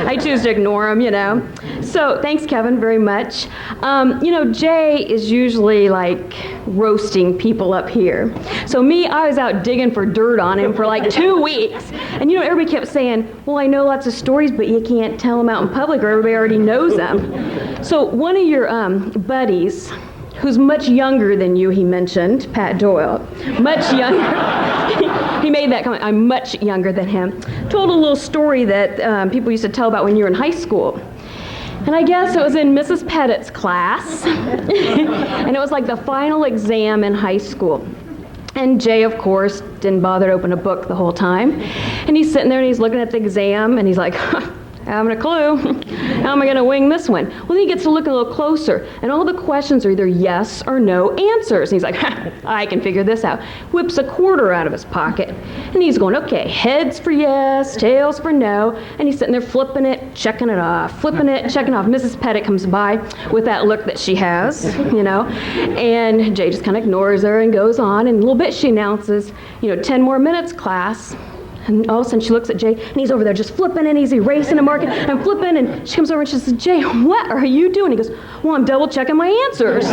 I choose to ignore them, you know. So thanks, Kevin, very much. You know, Jay is usually like roasting people up here. So I was out digging for dirt on him for like 2 weeks. And you know, everybody kept saying, well, I know lots of stories, but you can't tell them out in public or everybody already knows them. So one of your buddies, who's much younger than you, he mentioned, Pat Doyle, much younger. He made that comment, I'm much younger than him. Told a little story that people used to tell about when you were in high school. And I guess it was in Mrs. Pettit's class. And it was like the final exam in high school. And Jay, of course, didn't bother to open a book the whole time. And he's sitting there and he's looking at the exam and he's like, I haven't a clue. How am I going to wing this one? Well, then he gets to look a little closer, and all the questions are either yes or no answers. And he's like, I can figure this out. Whips a quarter out of his pocket, and he's going, okay, heads for yes, tails for no. And he's sitting there flipping it, checking it off, flipping it, checking off. Mrs. Pettit comes by with that look that she has, you know, and Jay just kind of ignores her and goes on. And in a little bit she announces, 10 more minutes, class. And all of a sudden she looks at Jay, and he's over there just flipping, and he's erasing and marking and flipping, and she comes over and she says, Jay, what are you doing? He goes, well, I'm double checking my answers.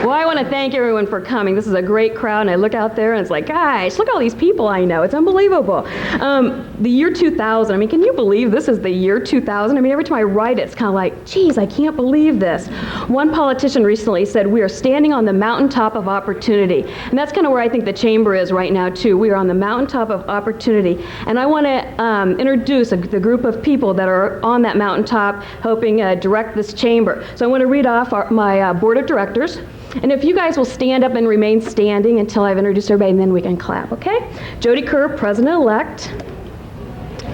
Well, I want to thank everyone for coming. This is a great crowd, and I look out there, and it's like, guys, look at all these people I know. It's unbelievable. The year 2000, I mean, can you believe this is the year 2000? I mean, every time I write it, it's kind of like, geez, I can't believe this. One politician recently said, we are standing on the mountaintop of opportunity. And that's kind of where I think the Chamber is right now, too. We are on the mountaintop of opportunity. And I want to introduce the group of people that are on that mountaintop helping direct this Chamber. So I want to read off my board of directors. And if you guys will stand up and remain standing until I've introduced everybody, and then we can clap, okay? Jody Kerr, President-elect.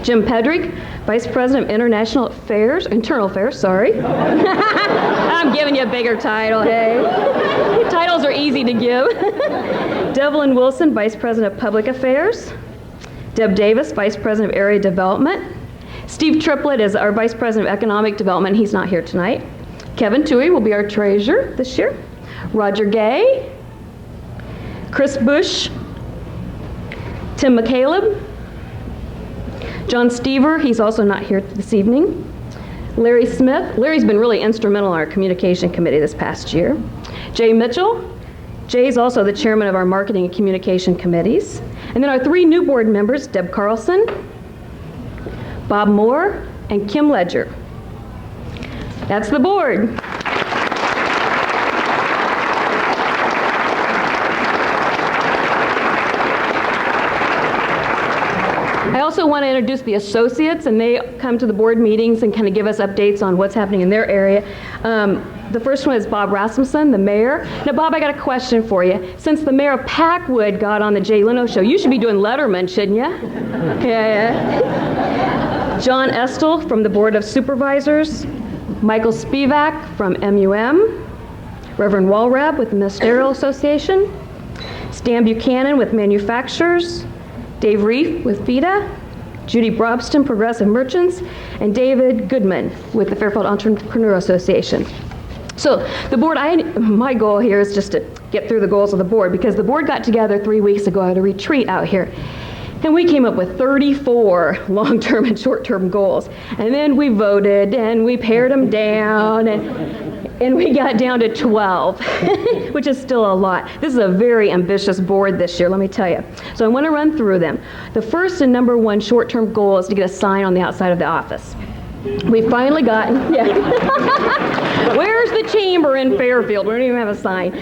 Jim Pedrick, Vice President of Internal Affairs, sorry. I'm giving you a bigger title, hey. Titles are easy to give. Devlin Wilson, Vice President of Public Affairs. Deb Davis, Vice President of Area Development. Steve Triplett is our Vice President of Economic Development. He's not here tonight. Kevin Toohey will be our treasurer this year. Roger Gay, Chris Bush, Tim McCaleb, John Stever, he's also not here this evening, Larry Smith. Larry's been really instrumental in our communication committee this past year. Jay Mitchell. Jay's also the chairman of our marketing and communication committees. And then our three new board members, Deb Carlson, Bob Moore, and Kim Ledger. I also want to introduce the associates, and they come to the board meetings and kind of give us updates on what's happening in their area. The first one is Bob Rasmussen, the mayor. Now, Bob, I got a question for you. Since the mayor of Packwood got on the Jay Leno show, you should be doing Letterman, shouldn't you? Yeah. John Estel from the Board of Supervisors. Michael Spivak from MUM. Reverend Walrab with the Ministerial Association. Stan Buchanan with Manufacturers. Dave Rieff with FEDA. Judy Brobston, Progressive Merchants, and David Goodman with the Fairfield Entrepreneur Association. So the board, my goal here is just to get through the goals of the board, because the board got together 3 weeks ago at a retreat out here, and we came up with 34 long-term and short-term goals. And then we voted, and we pared them down, and we got down to 12, which is still a lot. This is a very ambitious board this year, let me tell you. So I want to run through them. The first and number one short-term goal is to get a sign on the outside of the office. We finally gotten, yeah. Where's the chamber in Fairfield? We don't even have a sign.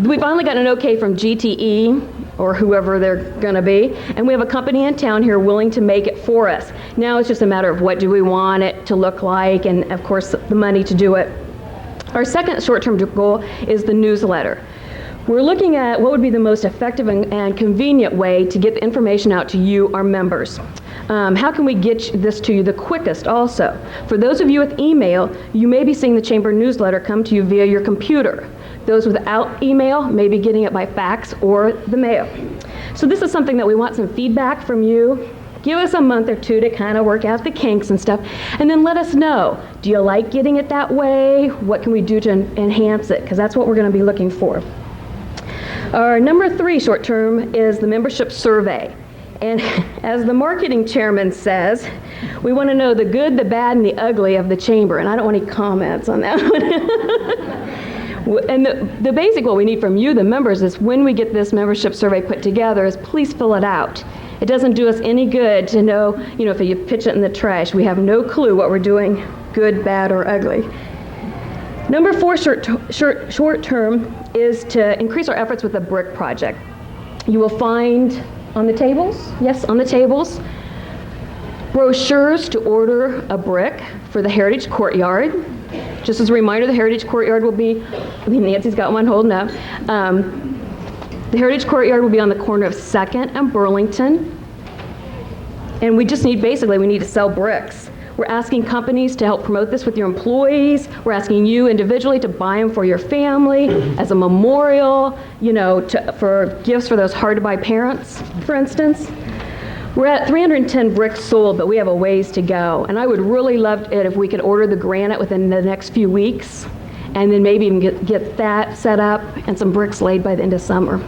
We finally got an okay from GTE, or whoever they're gonna be, and we have a company in town here willing to make it for us. Now it's just a matter of what do we want it to look like, and of course the money to do it. Our second short-term goal is the newsletter. We're looking at what would be the most effective and convenient way to get the information out to you, our members. How can we get this to you the quickest also? For those of you with email, you may be seeing the chamber newsletter come to you via your computer. Those without email may be getting it by fax or the mail. So this is something that we want some feedback from you. Give us a month or two to kind of work out the kinks and stuff, and then let us know. Do you like getting it that way? What can we do to enhance it? Because that's what we're going to be looking for. Our number 3 short term is the membership survey. And as the marketing chairman says, we want to know the good, the bad, and the ugly of the chamber. And I don't want any comments on that one. And the basic what we need from you, the members, is when we get this membership survey put together, is please fill it out. It doesn't do us any good to know, if you pitch it in the trash, we have no clue what we're doing, good, bad, or ugly. Number 4 short term is to increase our efforts with the brick project. You will find on the tables, yes, on the tables, brochures to order a brick for the Heritage Courtyard. Just as a reminder, the Heritage Courtyard will be, Nancy's got one holding up. The Heritage Courtyard will be on the corner of 2nd and Burlington. And we just need, we need to sell bricks. We're asking companies to help promote this with your employees. We're asking you individually to buy them for your family as a memorial, for gifts for those hard-to-buy parents, for instance. We're at 310 bricks sold, but we have a ways to go. And I would really love it if we could order the granite within the next few weeks, and then maybe even get that set up and some bricks laid by the end of summer.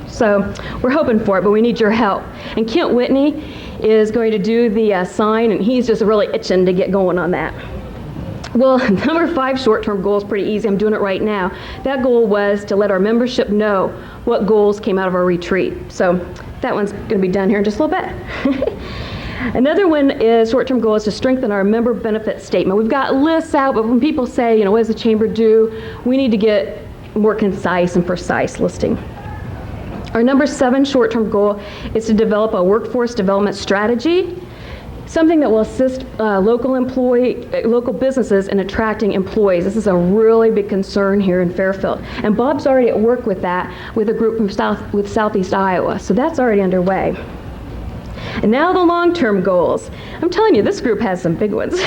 So we're hoping for it, but we need your help. And Kent Whitney is going to do the sign, and he's just really itching to get going on that. Well, number 5 short-term goal is pretty easy. I'm doing it right now. That goal was to let our membership know what goals came out of our retreat. So that one's going to be done here in just a little bit. Another one is short-term goal is to strengthen our member benefit statement. We've got lists out, but when people say, what does the chamber do, we need to get more concise and precise listing. Our number 7 short-term goal is to develop a workforce development strategy, something that will assist local businesses in attracting employees. This is a really big concern here in Fairfield. And Bob's already at work with that with a group from Southeast Iowa, so that's already underway. And now the long-term goals. I'm telling you, this group has some big ones.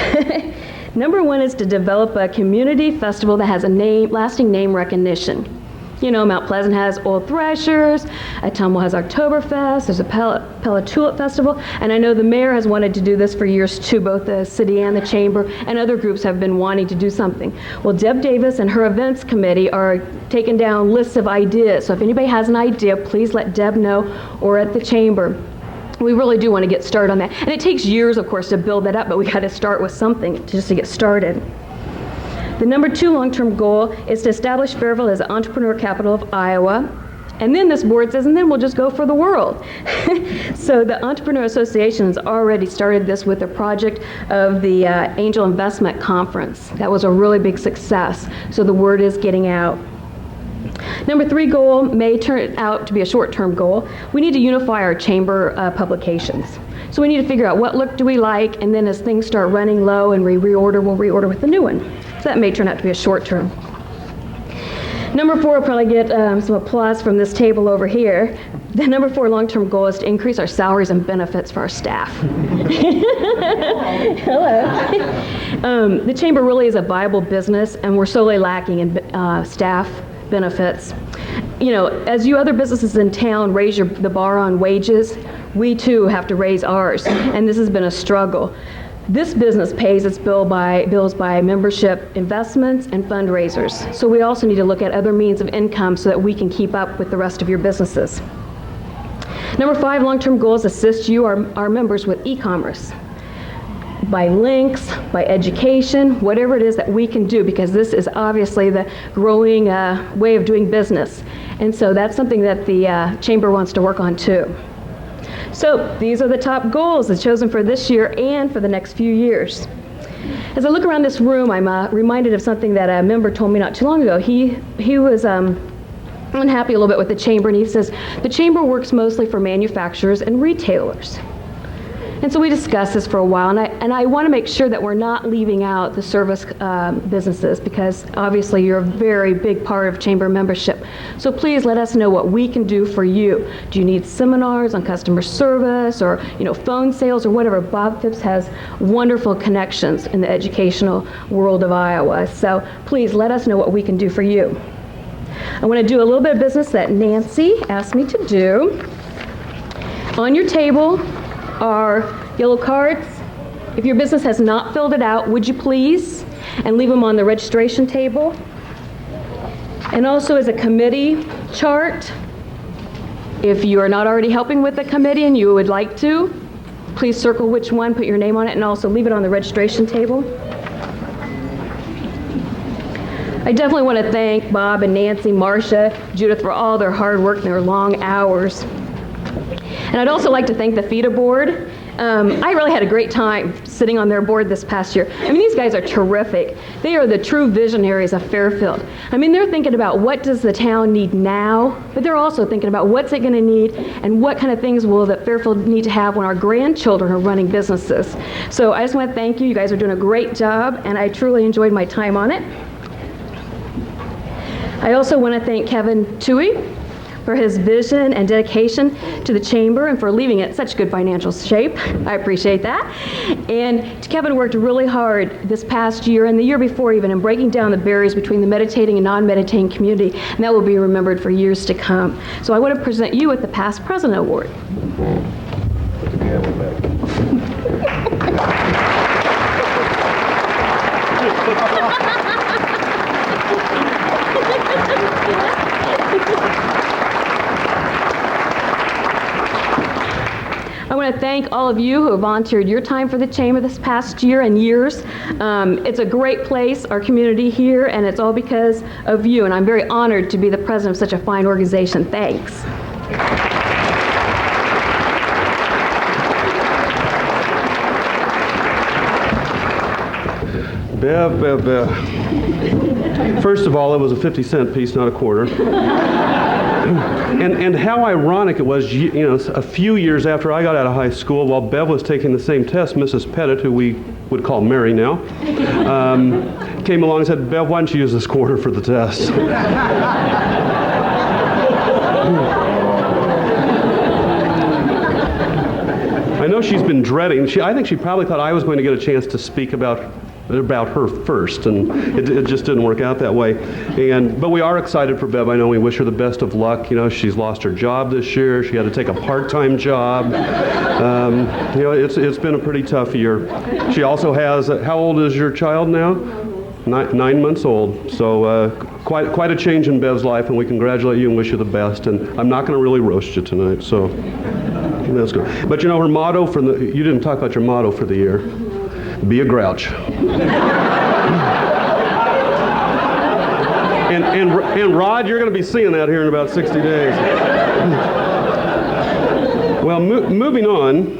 Number 1 is to develop a community festival that has a lasting name recognition. Mount Pleasant has Old Threshers, Atumwa has Oktoberfest, there's a Pella Tulip Festival, and I know the mayor has wanted to do this for years too, both the city and the chamber, and other groups have been wanting to do something. Well, Deb Davis and her events committee are taking down lists of ideas, so if anybody has an idea, please let Deb know, or at the chamber. We really do want to get started on that. And it takes years, of course, to build that up, but we got to start with something just to get started. The number 2 long-term goal is to establish Fairfield as the entrepreneur capital of Iowa. And then this board says, and then we'll just go for the world. So the Entrepreneur Association has already started this with the project of the Angel Investment Conference. That was a really big success. So the word is getting out. Number 3 goal may turn out to be a short-term goal. We need to unify our chamber publications. So we need to figure out what look do we like, and then as things start running low and we reorder, we'll reorder with the new one. So that may turn out to be a short term. Number 4 will probably get some applause from this table over here. The number 4 long-term goal is to increase our salaries and benefits for our staff. Hello. The Chamber really is a viable business, and we're sorely lacking in staff benefits. You know, as you other businesses in town raise the bar on wages, we too have to raise ours, and this has been a struggle. This business pays its bills by membership investments and fundraisers. So we also need to look at other means of income so that we can keep up with the rest of your businesses. Number 5, long-term goals assist you, our members, with e-commerce. By links, by education, whatever it is that we can do, because this is obviously the growing way of doing business. And so that's something that the Chamber wants to work on too. So these are the top goals that's chosen for this year and for the next few years. As I look around this room, I'm reminded of something that a member told me not too long ago. He was unhappy a little bit with the Chamber, and he says, the Chamber works mostly for manufacturers and retailers. And so we discussed this for a while, and I want to make sure that we're not leaving out the service businesses, because obviously you're a very big part of Chamber membership. So please let us know what we can do for you. Do you need seminars on customer service, or phone sales, or whatever? Bob Phipps has wonderful connections in the educational world of Iowa. So please let us know what we can do for you. I want to do a little bit of business that Nancy asked me to do. On your table are yellow cards. If your business has not filled it out, would you please? And leave them on the registration table. And also as a committee chart, if you are not already helping with the committee and you would like to, please circle which one, put your name on it, and also leave it on the registration table. I definitely want to thank Bob and Nancy, Marcia, Judith for all their hard work and their long hours. And I'd also like to thank the FEDA board. I really had a great time sitting on their board this past year. I mean, these guys are terrific. They are the true visionaries of Fairfield. I mean, they're thinking about what does the town need now, but they're also thinking about what's it going to need and what kind of things will that Fairfield need to have when our grandchildren are running businesses. So I just want to thank you. You guys are doing a great job, and I truly enjoyed my time on it. I also want to thank Kevin Toohey for his vision and dedication to the Chamber and for leaving it in such good financial shape. I appreciate that. And Kevin worked really hard this past year and the year before even in breaking down the barriers between the meditating and non-meditating community, and that will be remembered for years to come. So I want to present you with the Past President Award. I want to thank all of you who have volunteered your time for the Chamber this past year and years. It's a great place, our community here, and it's all because of you, and I'm very honored to be the president of such a fine organization. Thanks. Bev. First of all, it was a 50-cent piece, not a quarter. And how ironic it was, a few years after I got out of high school, while Bev was taking the same test, Mrs. Pettit, who we would call Mary now, came along and said, Bev, why don't you use this quarter for the test? I know she's been dreading. I think she probably thought I was going to get a chance to speak about her first, and it just didn't work out that way. But we are excited for Bev. I know we wish her the best of luck. She's lost her job this year. She had to take a part-time job. It's been a pretty tough year. She also has, how old is your child now? 9 months old. So quite a change in Bev's life, and we congratulate you and wish you the best. And I'm not going to really roast you tonight, so that's good. But her motto you didn't talk about your motto for the year. Be a grouch. and Rod, you're going to be seeing that here in about 60 days. Well, moving on.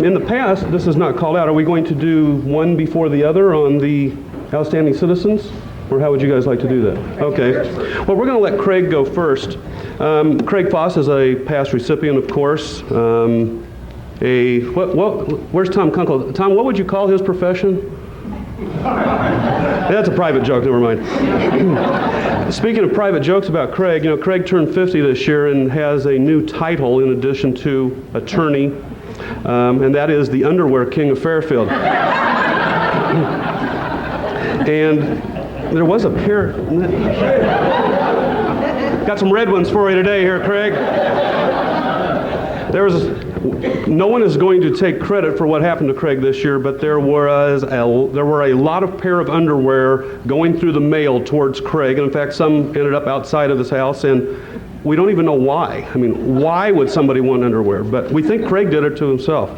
In the past, this is not called out. Are we going to do one before the other on the outstanding citizens? Or how would you guys like to do that? Okay. Well, we're going to let Craig go first. Craig Foss is a past recipient, of course. where's Tom Kunkel? Tom, what would you call his profession? That's a private joke, never mind. Speaking of private jokes about Craig, Craig turned 50 this year and has a new title in addition to attorney, and that is the Underwear King of Fairfield. And there was a pair. Got some red ones for you today here, Craig. No one is going to take credit for what happened to Craig this year, but there were a lot of pair of underwear going through the mail towards Craig, and in fact some ended up outside of his house, and we don't even know why. I mean, why would somebody want underwear? But we think Craig did it to himself.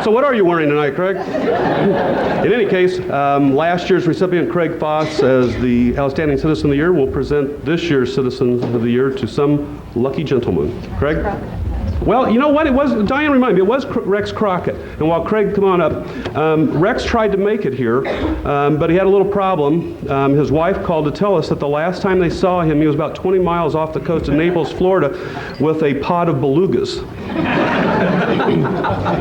So what are you wearing tonight, Craig? In any case, last year's recipient, Craig Foss, as the Outstanding Citizen of the Year, will present this year's Citizen of the Year to some lucky gentleman. Craig? Well, you know what? It was, Diane reminded me, it was Rex Crockett. And while Craig, come on up, Rex tried to make it here, but he had a little problem. His wife called to tell us that the last time they saw him, he was about 20 miles off the coast of Naples, Florida, with a pod of belugas.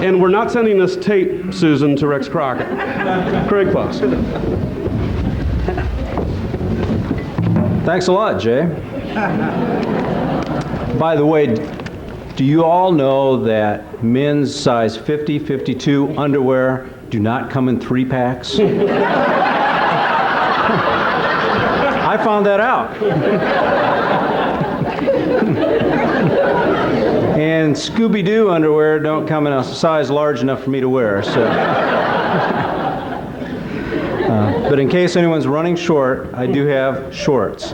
And we're not sending this tape, Susan, to Rex Crockett. Craig Foss. Thanks a lot, Jay. By the way, do you all know that men's size 50, 52 underwear do not come in 3-packs? I found that out. And Scooby-Doo underwear don't come in a size large enough for me to wear, so. But in case anyone's running short, I do have shorts.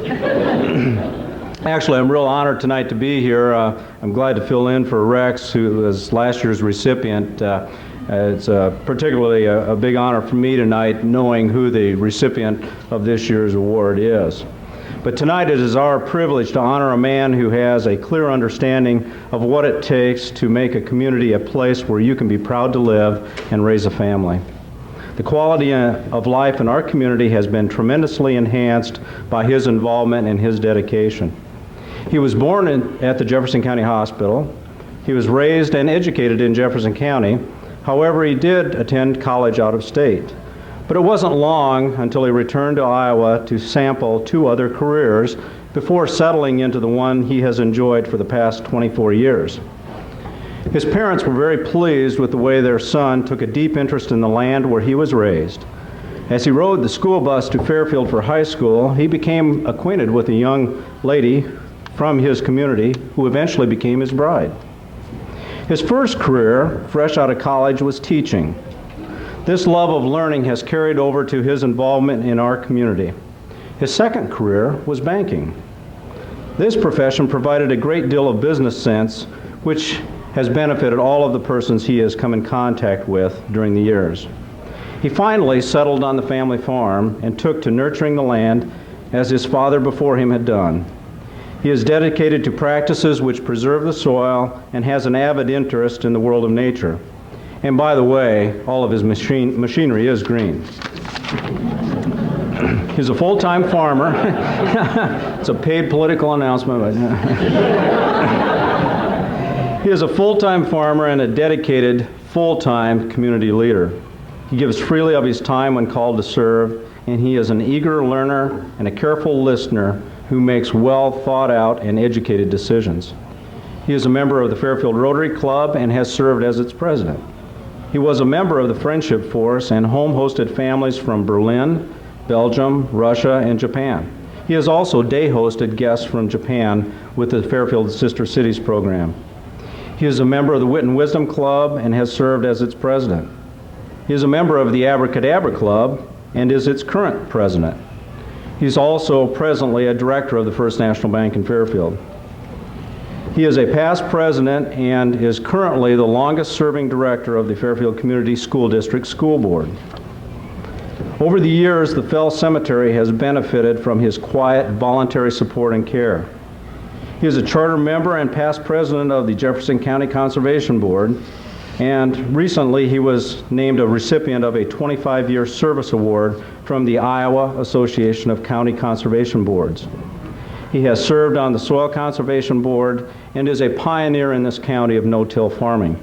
Actually, I'm real honored tonight to be here. I'm glad to fill in for Rex, who was last year's recipient. It's particularly a big honor for me tonight, knowing who the recipient of this year's award is. But tonight it is our privilege to honor a man who has a clear understanding of what it takes to make a community a place where you can be proud to live and raise a family. The quality of life in our community has been tremendously enhanced by his involvement and his dedication. He was born at the Jefferson County Hospital. He was raised and educated in Jefferson County. However, he did attend college out of state. But it wasn't long until he returned to Iowa to sample 2 other careers before settling into the one he has enjoyed for the past 24 years. His parents were very pleased with the way their son took a deep interest in the land where he was raised. As he rode the school bus to Fairfield for high school, he became acquainted with a young lady from his community who eventually became his bride. His first career, fresh out of college, was teaching. This love of learning has carried over to his involvement in our community. His second career was banking. This profession provided a great deal of business sense, which has benefited all of the persons he has come in contact with during the years. He finally settled on the family farm and took to nurturing the land as his father before him had done. He is dedicated to practices which preserve the soil and has an avid interest in the world of nature. And by the way, all of his machinery is green. He's a full-time farmer. It's a paid political announcement. But he is a full-time farmer and a dedicated full-time community leader. He gives freely of his time when called to serve, and he is an eager learner and a careful listener who makes well thought out and educated decisions. He is a member of the Fairfield Rotary Club and has served as its president. He was a member of the Friendship Force and home-hosted families from Berlin, Belgium, Russia, and Japan. He has also day-hosted guests from Japan with the Fairfield Sister Cities program. He is a member of the Wit and Wisdom Club and has served as its president. He is a member of the Abracadabra Club and is its current president. He's also presently a director of the First National Bank in Fairfield. He is a past president and is currently the longest-serving director of the Fairfield Community School District School Board. Over the years, the Fell Cemetery has benefited from his quiet, voluntary support and care. He is a charter member and past president of the Jefferson County Conservation Board, and recently he was named a recipient of a 25-year service award from the Iowa Association of County Conservation Boards. He has served on the Soil Conservation Board and is a pioneer in this county of no-till farming.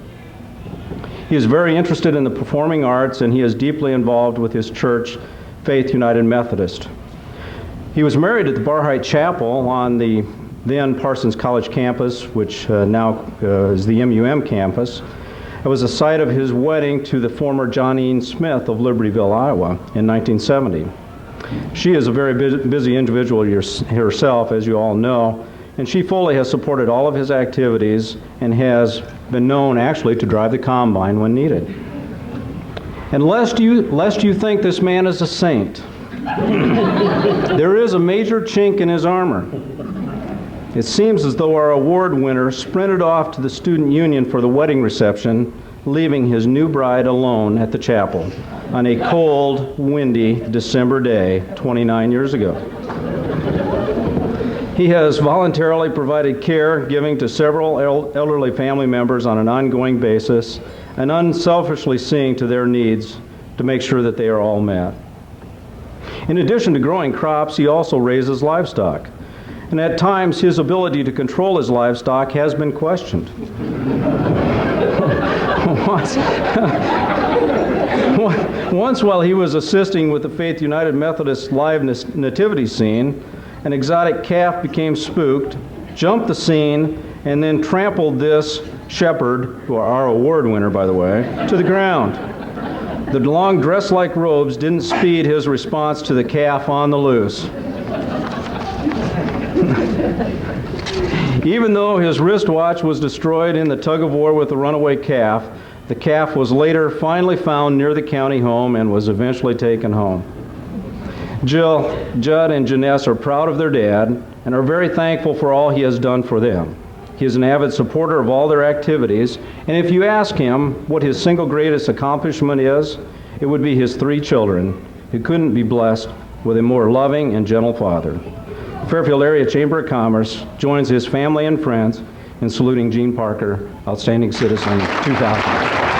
He is very interested in the performing arts, and he is deeply involved with his church, Faith United Methodist. He was married at the Barhite Chapel on the then Parsons College campus, which now is the MUM campus. It was the site of his wedding to the former Johnine Smith of Libertyville, Iowa in 1970. She is a very busy individual herself, as you all know, and she fully has supported all of his activities and has been known actually to drive the combine when needed. And lest you think this man is a saint, there is a major chink in his armor. It seems as though our award winner sprinted off to the student union for the wedding reception, leaving his new bride alone at the chapel on a cold, windy December day 29 years ago. He has voluntarily provided care, giving to several elderly family members on an ongoing basis, and unselfishly seeing to their needs to make sure that they are all met. In addition to growing crops, he also raises livestock. And at times, his ability to control his livestock has been questioned. Once while he was assisting with the Faith United Methodist live nativity scene, an exotic calf became spooked, jumped the scene, and then trampled this shepherd, who are our award winner, by the way, to the ground. The long dress-like robes didn't speed his response to the calf on the loose. Even though his wristwatch was destroyed in the tug-of-war with the runaway calf, the calf was later finally found near the county home and was eventually taken home. Jill, Judd, and Janess are proud of their dad and are very thankful for all he has done for them. He is an avid supporter of all their activities, and if you ask him what his single greatest accomplishment is, it would be his 3 children, who couldn't be blessed with a more loving and gentle father. Fairfield Area Chamber of Commerce joins his family and friends in saluting Gene Parker, Outstanding Citizen 2000.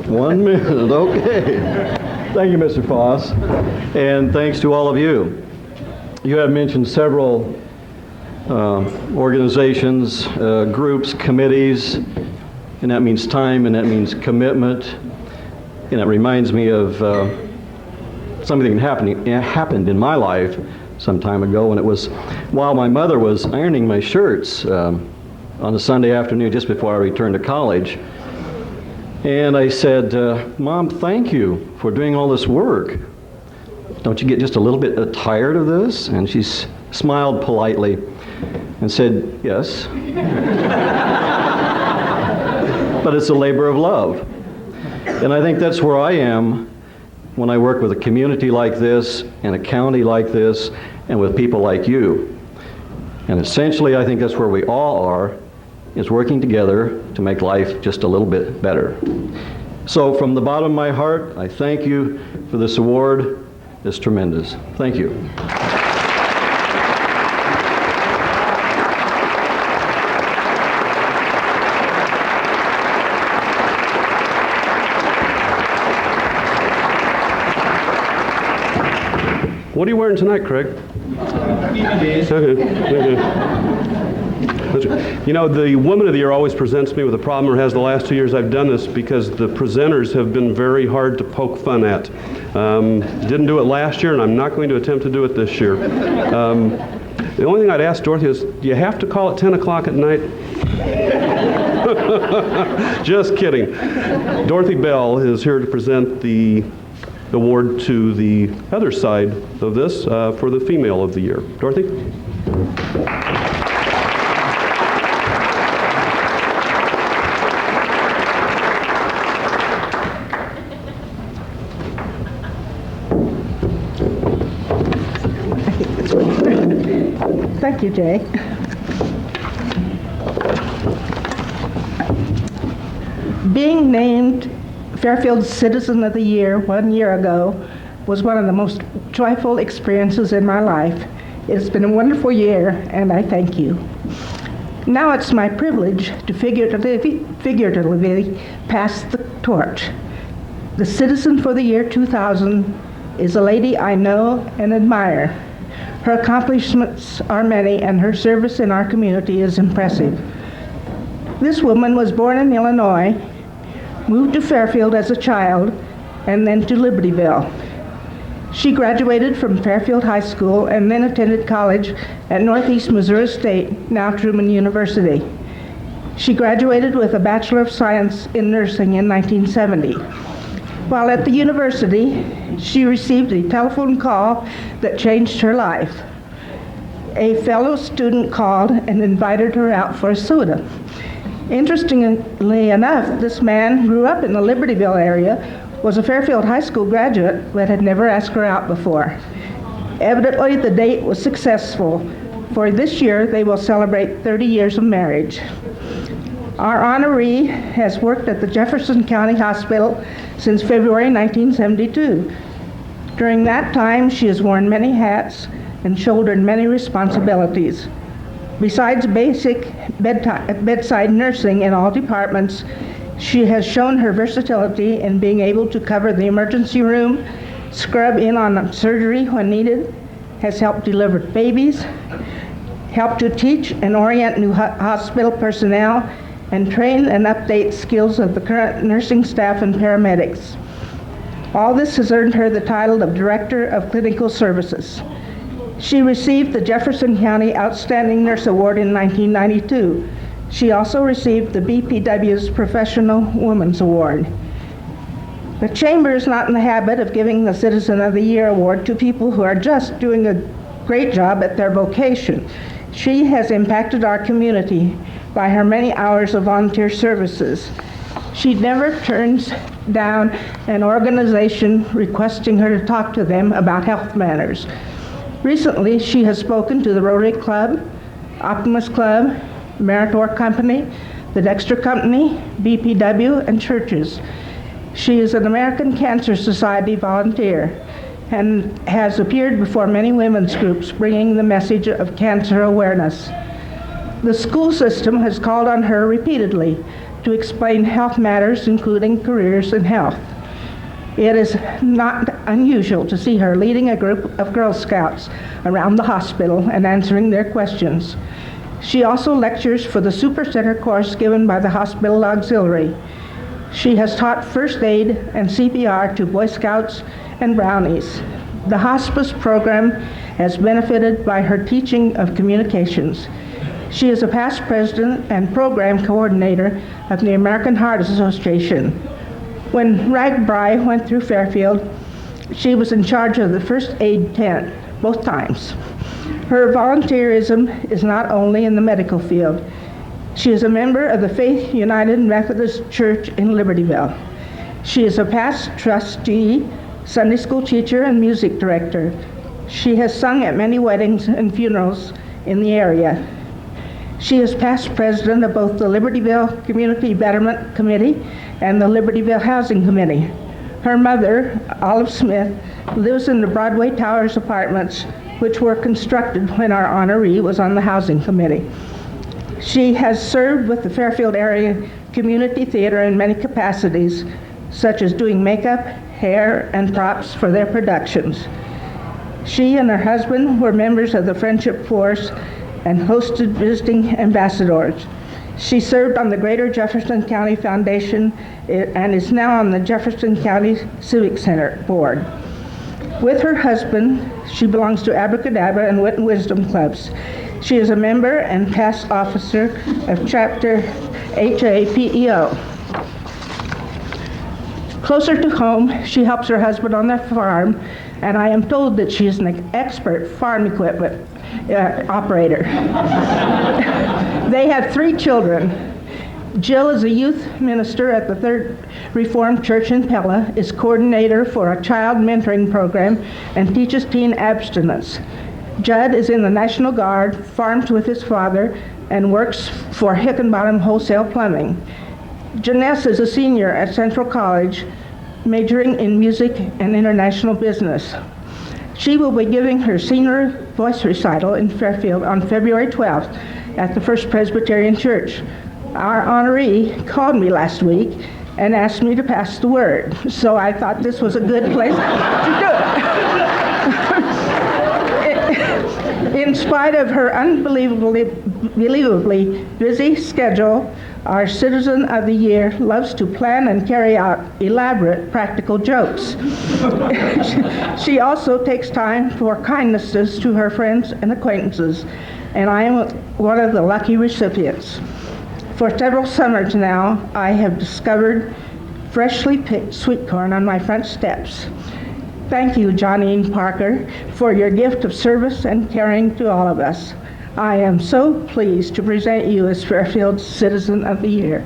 One minute, okay. Thank you, Mr. Foss, and thanks to all of you. You have mentioned several organizations, groups, committees, and that means time and that means commitment. And it reminds me of something that happened in my life some time ago, and it was while my mother was ironing my shirts on a Sunday afternoon just before I returned to college. And I said, Mom, thank you for doing all this work. Don't you get just a little bit tired of this? And she smiled politely and said, yes. But it's a labor of love. And I think that's where I am when I work with a community like this and a county like this and with people like you. And essentially, I think that's where we all are, is working together to make life just a little bit better. So from the bottom of my heart, I thank you for this award. It's tremendous. Thank you. What are you wearing tonight, Craig? You know, the Woman of the Year always presents me with a problem, or has the last 2 years I've done this, because the presenters have been very hard to poke fun at. Didn't do it last year, and I'm not going to attempt to do it this year. The only thing I'd ask Dorothy is, do you have to call at 10 o'clock at night? Just kidding. Dorothy Bell is here to present the award to the other side of this for the Female of the Year. Dorothy? Thank you, Jay. Being named Fairfield Citizen of the Year 1 year ago was one of the most joyful experiences in my life. It's been a wonderful year, and I thank you. Now it's my privilege to figuratively pass the torch. The Citizen for the year 2000 is a lady I know and admire. Her accomplishments are many, and her service in our community is impressive. This woman was born in Illinois, moved to Fairfield as a child, and then to Libertyville. She graduated from Fairfield High School and then attended college at Northeast Missouri State, now Truman University. She graduated with a Bachelor of Science in Nursing in 1970. While at the university, she received a telephone call that changed her life. A fellow student called and invited her out for a soda. Interestingly enough, this man grew up in the Libertyville area, was a Fairfield High School graduate, but had never asked her out before. Evidently, the date was successful, for this year they will celebrate 30 years of marriage. Our honoree has worked at the Jefferson County Hospital since February 1972. During that time, she has worn many hats and shouldered many responsibilities. Besides basic bedside nursing in all departments, she has shown her versatility in being able to cover the emergency room, scrub in on surgery when needed, has helped deliver babies, helped to teach and orient new hospital personnel, and train and update skills of the current nursing staff and paramedics. All this has earned her the title of Director of Clinical Services. She received the Jefferson County Outstanding Nurse Award in 1992. She also received the BPW's Professional Women's Award. The Chamber is not in the habit of giving the Citizen of the Year award to people who are just doing a great job at their vocation. She has impacted our community by her many hours of volunteer services. She never turns down an organization requesting her to talk to them about health matters. Recently, she has spoken to the Rotary Club, Optimist Club, Meritor Company, the Dexter Company, BPW, and churches. She is an American Cancer Society volunteer and has appeared before many women's groups bringing the message of cancer awareness. The school system has called on her repeatedly to explain health matters, including careers in health. It is not unusual to see her leading a group of Girl Scouts around the hospital and answering their questions. She also lectures for the Super Center course given by the Hospital Auxiliary. She has taught first aid and CPR to Boy Scouts and Brownies. The hospice program has benefited by her teaching of communications. She is a past president and program coordinator of the American Heart Association. When Ragbri went through Fairfield, she was in charge of the first aid tent, both times. Her volunteerism is not only in the medical field. She is a member of the Faith United Methodist Church in Libertyville. She is a past trustee, Sunday school teacher, and music director. She has sung at many weddings and funerals in the area. She is past president of both the Libertyville Community Betterment Committee and the Libertyville Housing Committee. Her mother, Olive Smith, lives in the Broadway Towers apartments, which were constructed when our honoree was on the Housing Committee. She has served with the Fairfield Area Community Theater in many capacities, such as doing makeup, hair, and props for their productions. She and her husband were members of the Friendship Force and hosted visiting ambassadors. She served on the Greater Jefferson County Foundation and is now on the Jefferson County Civic Center Board. With her husband, she belongs to Abracadabra and Wit and Wisdom Clubs. She is a member and past officer of Chapter HAPEO. Closer to home, she helps her husband on their farm, and I am told that she is an expert farm equipment operator. They have 3 children. Jill is a youth minister at the Third Reformed Church in Pella, is coordinator for a child mentoring program, and teaches teen abstinence. Judd is in the National Guard, farms with his father, and works for Hickenbottom Wholesale Plumbing. Janess is a senior at Central College, majoring in music and international business. She will be giving her senior voice recital in Fairfield on February 12th at the First Presbyterian Church. Our honoree called me last week and asked me to pass the word, so I thought this was a good place to do it. In spite of her unbelievably busy schedule, our Citizen of the Year loves to plan and carry out elaborate practical jokes. She also takes time for kindnesses to her friends and acquaintances, and I am one of the lucky recipients. For several summers now, I have discovered freshly picked sweet corn on my front steps. Thank you, Johnine Parker, for your gift of service and caring to all of us. I am so pleased to present you as Fairfield's Citizen of the Year.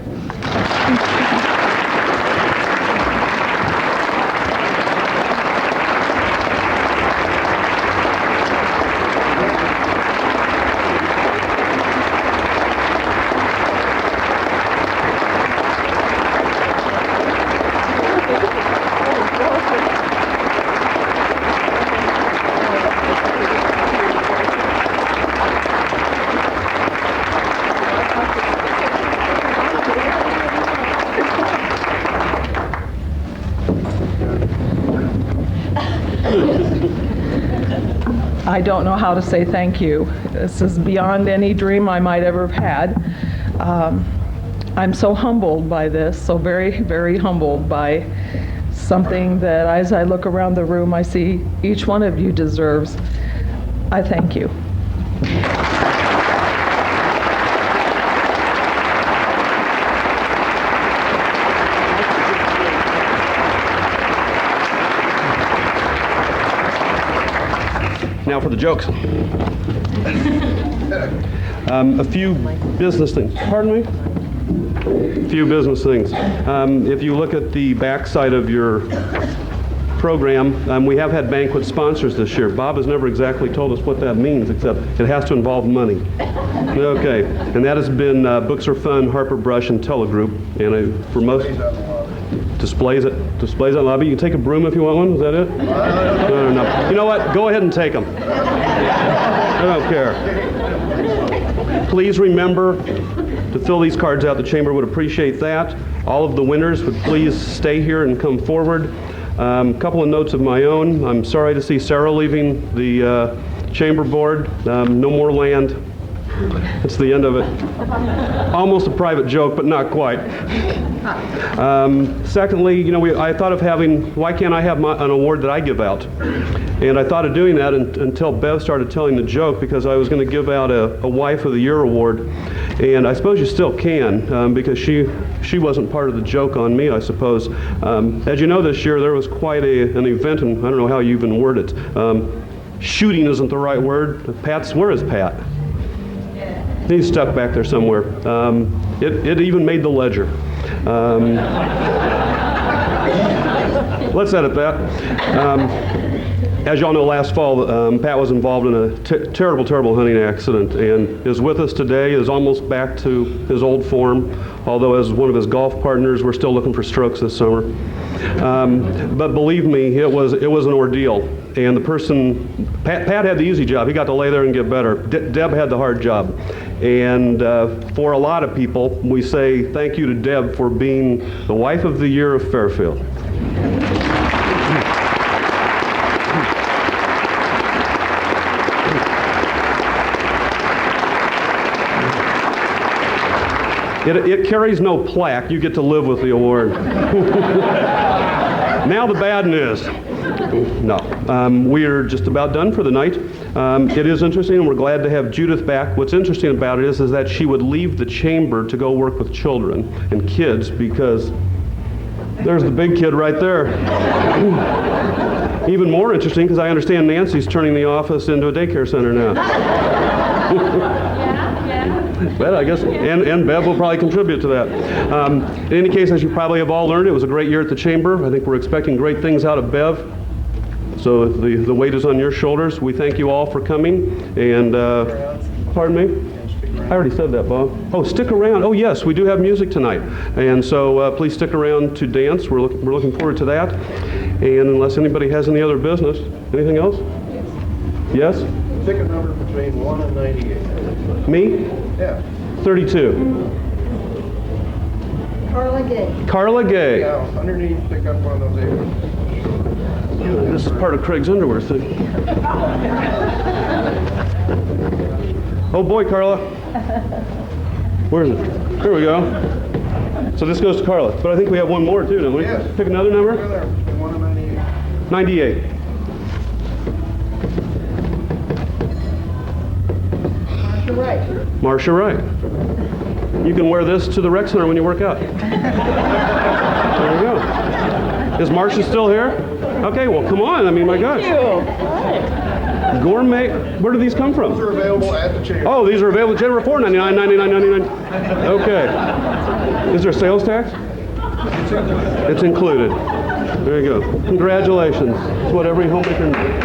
I don't know how to say thank you. This is beyond any dream I might ever have had. I'm so humbled by this, so very, very humbled by something that as I look around the room, I see each one of you deserves. I thank you. Now for the jokes. A few business things. Pardon me? A few business things. If you look at the back side of your program, we have had Banquet sponsors this year. Bob has never exactly told us what that means, except it has to involve money. Okay, and that has been Books Are Fun, Harper Brush, and Telegroup. And for most... Displays at lobby. You can take a broom if you want one. Is that it? No. You know what? Go ahead and take them. I don't care. Please remember to fill these cards out. The Chamber would appreciate that. All of the winners would please stay here and come forward. A couple of notes of my own. I'm sorry to see Sarah leaving the Chamber Board. No more land. That's the end of it. Almost a private joke, but not quite. Secondly, I thought of having, why can't I have an award that I give out? And I thought of doing that until Bev started telling the joke, because I was going to give out a Wife of the Year award. And I suppose you still can, because she wasn't part of the joke on me, I suppose. As you know, this year there was quite an event, and I don't know how you even word it. Shooting isn't the right word. Where is Pat? He's stuck back there somewhere. It even made the ledger. Let's edit that. As y'all know, last fall, Pat was involved in a terrible hunting accident and is with us today, is almost back to his old form, although as one of his golf partners, we're still looking for strokes this summer. But believe me, it was an ordeal. And the person, Pat had the easy job. He got to lay there and get better. Deb had the hard job. And for a lot of people, we say thank you to Deb for being the Wife of the Year of Fairfield. It carries no plaque. You get to live with the award. Now the bad news. No. We're just about done for the night. It is interesting, and we're glad to have Judith back. What's interesting about it is that she would leave the Chamber to go work with children and kids, because there's the big kid right there. Even more interesting, because I understand Nancy's turning the office into a daycare center now. But I guess, and Bev will probably contribute to that. In any case, as you probably have all learned, it was a great year at the Chamber. I think we're expecting great things out of Bev. So the weight is on your shoulders. We thank you all for coming. And, pardon me? already said that, Bob. Oh, stick around. Oh, yes, we do have music tonight. And so please stick around to dance. We're looking forward to that. And unless anybody has any other business, anything else? Yes? Pick a number between 1 and 98. Me? Yeah. 32. Carla Gay. Carla Gay. Yeah, underneath, pick up one of those 8. This is part of Craig's underwear thing. Oh boy, Carla. Where is it? There we go. So this goes to Carla. But I think we have one more too, don't we? Yes. Pick another number. Between 1 and 98. 98. Marsha Wright. Marsha Wright. You can wear this to the rec center when you work out. There you go. Is Marsha still here? Okay, well, come on. I mean, my gosh. Gourmet. Where do these come from? These are available at the chamber. Oh, these are available at Chamber for $4.99, $99.99. Okay. Is there sales tax? It's included. There you go. Congratulations. It's what every homemaker needs.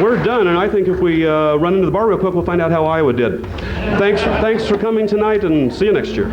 We're done, and I think if we run into the bar real quick, we'll find out how Iowa did. Thanks for coming tonight, and see you next year.